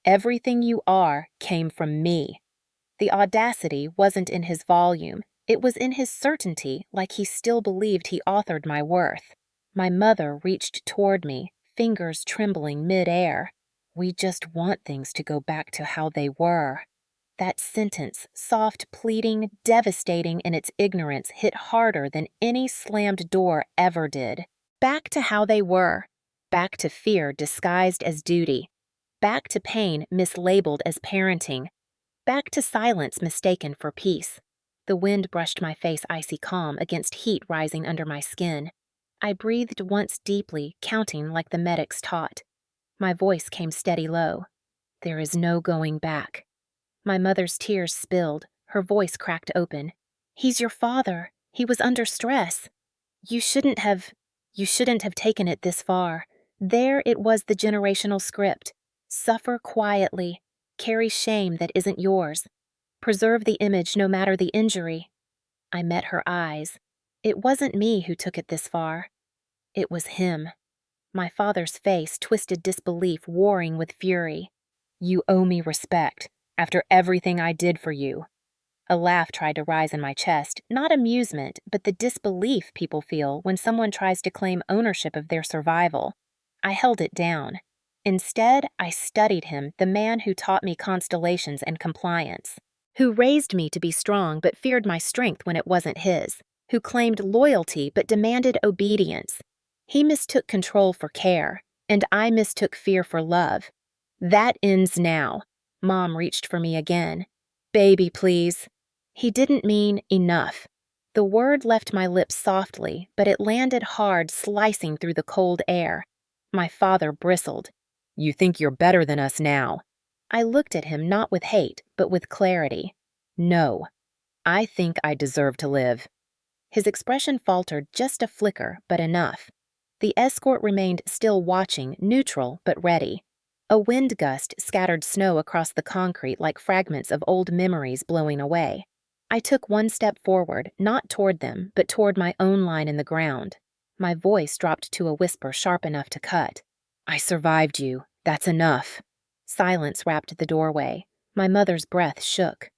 [SPEAKER 1] Everything you are came from me." The audacity wasn't in his volume. It was in his certainty, like he still believed he authored my worth. My mother reached toward me, fingers trembling mid-air. "We just want things to go back to how they were." That sentence, soft, pleading, devastating in its ignorance, hit harder than any slammed door ever did. Back to how they were. Back to fear disguised as duty. Back to pain mislabeled as parenting. Back to silence mistaken for peace. The wind brushed my face icy calm against heat rising under my skin. I breathed once deeply, counting like the medics taught. My voice came steady low. "There is no going back." My mother's tears spilled, her voice cracked open. "He's your father. He was under stress. You shouldn't have taken it this far." There it was, the generational script. Suffer quietly. Carry shame that isn't yours. Preserve the image no matter the injury. I met her eyes. It wasn't me who took it this far. It was him. My father's face twisted disbelief, warring with fury. "You owe me respect, after everything I did for you." A laugh tried to rise in my chest, not amusement, but the disbelief people feel when someone tries to claim ownership of their survival. I held it down. Instead, I studied him, the man who taught me constellations and compliance, who raised me to be strong but feared my strength when it wasn't his, who claimed loyalty but demanded obedience. He mistook control for care, and I mistook fear for love. That ends now. Mom reached for me again. "Baby, please." He didn't mean enough. The word left my lips softly, but it landed hard, slicing through the cold air. My father bristled. "You think you're better than us now." I looked at him not with hate, but with clarity. "No. I think I deserve to live." His expression faltered just a flicker, but enough. The escort remained still watching, neutral but ready. A wind gust scattered snow across the concrete like fragments of old memories blowing away. I took one step forward, not toward them, but toward my own line in the ground. My voice dropped to a whisper sharp enough to cut. "I survived you. That's enough." Silence wrapped the doorway. My mother's breath shook.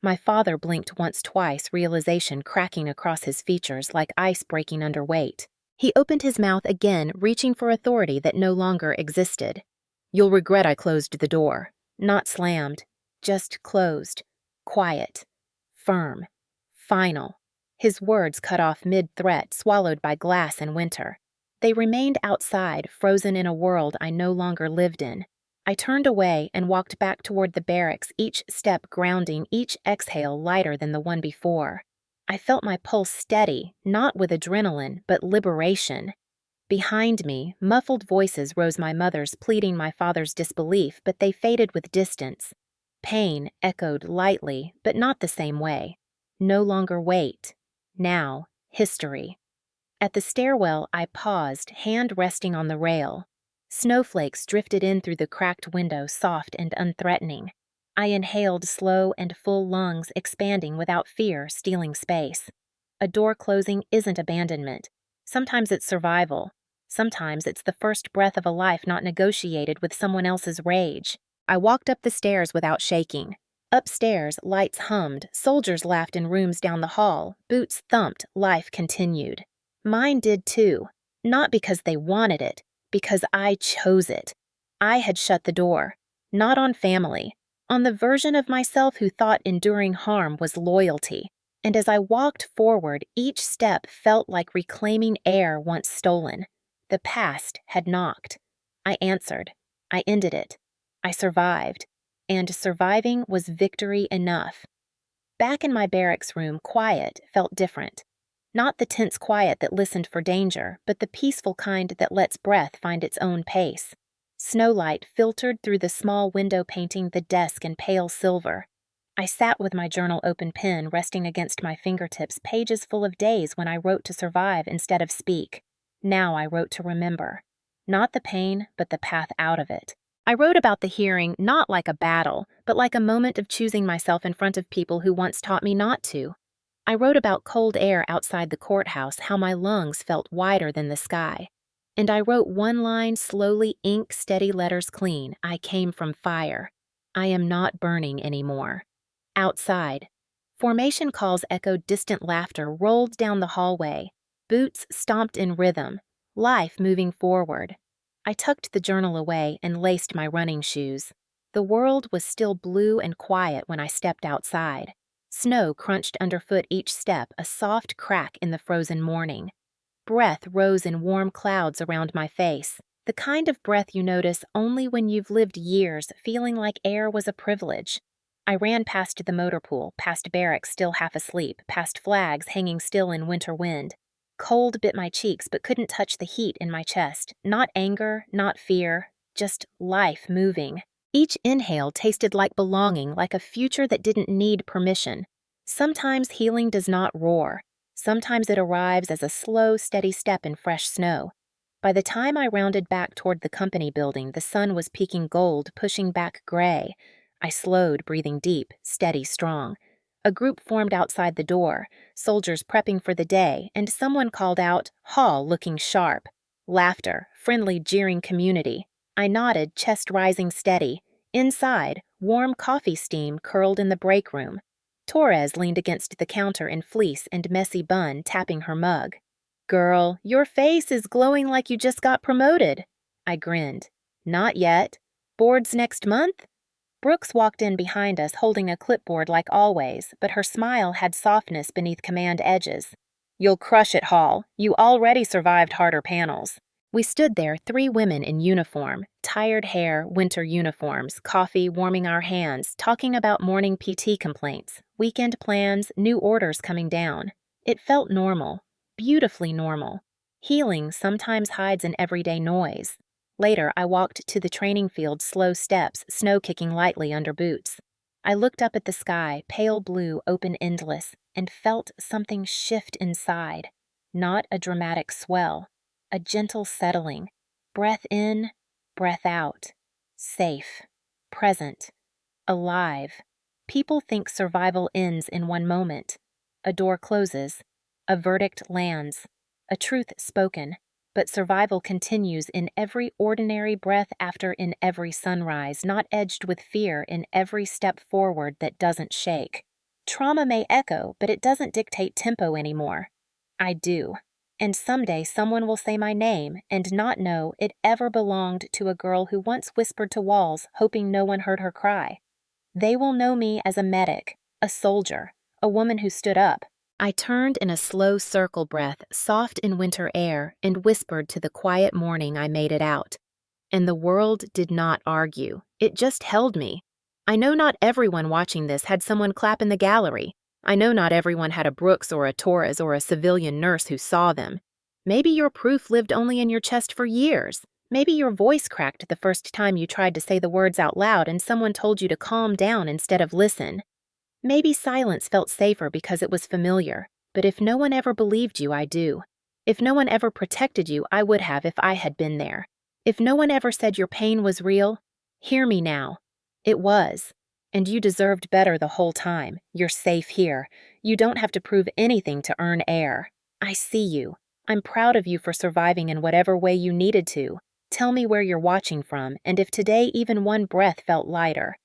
[SPEAKER 1] My father blinked once, twice, realization cracking across his features like ice breaking under weight. He opened his mouth again, reaching for authority that no longer existed. "You'll regret I closed the door." Not slammed, just closed. Quiet. Firm. Final. His words cut off mid-threat, swallowed by glass and winter. They remained outside, frozen in a world I no longer lived in. I turned away and walked back toward the barracks, each step grounding, each exhale lighter than the one before. I felt my pulse steady, not with adrenaline, but liberation. Behind me, muffled voices rose, my mother's pleading my father's disbelief, but they faded with distance. Pain echoed lightly, but not the same way. No longer weight. Now, history. At the stairwell, I paused, hand resting on the rail. Snowflakes drifted in through the cracked window, soft and unthreatening. I inhaled slow and full lungs, expanding without fear, stealing space. A door closing isn't abandonment. Sometimes it's survival. Sometimes it's the first breath of a life not negotiated with someone else's rage. I walked up the stairs without shaking. Upstairs, lights hummed, soldiers laughed in rooms down the hall, boots thumped, life continued. Mine did too. Not because they wanted it, because I chose it. I had shut the door. Not on family. On the version of myself who thought enduring harm was loyalty. And as I walked forward, each step felt like reclaiming air once stolen. The past had knocked. I answered. I ended it. I survived. And surviving was victory enough. Back in my barracks room, quiet felt different. Not the tense quiet that listened for danger, but the peaceful kind that lets breath find its own pace. Snowlight filtered through the small window painting the desk in pale silver. I sat with my journal open pen resting against my fingertips, pages full of days when I wrote to survive instead of speak. Now I wrote to remember. Not the pain, but the path out of it. I wrote about the hearing not like a battle, but like a moment of choosing myself in front of people who once taught me not to. I wrote about cold air outside the courthouse, how my lungs felt wider than the sky. And I wrote one line slowly, ink steady letters clean. I came from fire. I am not burning anymore. Outside, formation calls echoed distant laughter rolled down the hallway. Boots stomped in rhythm, life moving forward. I tucked the journal away and laced my running shoes. The world was still blue and quiet when I stepped outside. Snow crunched underfoot each step, a soft crack in the frozen morning. Breath rose in warm clouds around my face, the kind of breath you notice only when you've lived years feeling like air was a privilege. I ran past the motor pool, past barracks still half asleep, past flags hanging still in winter wind. Cold bit my cheeks but couldn't touch the heat in my chest. Not anger, not fear, just life moving. Each inhale tasted like belonging, like a future that didn't need permission. Sometimes healing does not roar. Sometimes it arrives as a slow, steady step in fresh snow. By the time I rounded back toward the company building, the sun was peeking gold, pushing back gray. I slowed, breathing deep, steady, strong. A group formed outside the door, soldiers prepping for the day, and someone called out, "Hall looking sharp." Laughter, friendly, jeering community. I nodded, chest rising steady. Inside, warm coffee steam curled in the break room. Torres leaned against the counter in fleece and messy bun, tapping her mug. "Girl, your face is glowing like you just got promoted." I grinned. "Not yet. Boards next month?" Brooks walked in behind us, holding a clipboard like always, but her smile had softness beneath command edges. "You'll crush it, Hall. You already survived harder panels." We stood there, 3 women in uniform, tired hair, winter uniforms, coffee warming our hands, talking about morning PT complaints, weekend plans, new orders coming down. It felt normal, beautifully normal. Healing sometimes hides in everyday noise. Later, I walked to the training field, slow steps, snow kicking lightly under boots. I looked up at the sky, pale blue, open endless, and felt something shift inside. Not a dramatic swell. A gentle settling. Breath in, breath out. Safe. Present. Alive. People think survival ends in one moment. A door closes. A verdict lands. A truth spoken. But survival continues in every ordinary breath after, in every sunrise, not edged with fear, in every step forward that doesn't shake. Trauma may echo, but it doesn't dictate tempo anymore. I do. And someday someone will say my name and not know it ever belonged to a girl who once whispered to walls, hoping no one heard her cry. They will know me as a medic, a soldier, a woman who stood up. I turned in a slow circle breath, soft in winter air, and whispered to the quiet morning I made it out. And the world did not argue. It just held me. I know not everyone watching this had someone clap in the gallery. I know not everyone had a Brooks or a Torres or a civilian nurse who saw them. Maybe your proof lived only in your chest for years. Maybe your voice cracked the first time you tried to say the words out loud and someone told you to calm down instead of listen. Maybe silence felt safer because it was familiar, but if no one ever believed you, I do. If no one ever protected you, I would have if I had been there. If no one ever said your pain was real, hear me now. It was. And you deserved better the whole time. You're safe here. You don't have to prove anything to earn air. I see you. I'm proud of you for surviving in whatever way you needed to. Tell me where you're watching from, and if today even one breath felt lighter.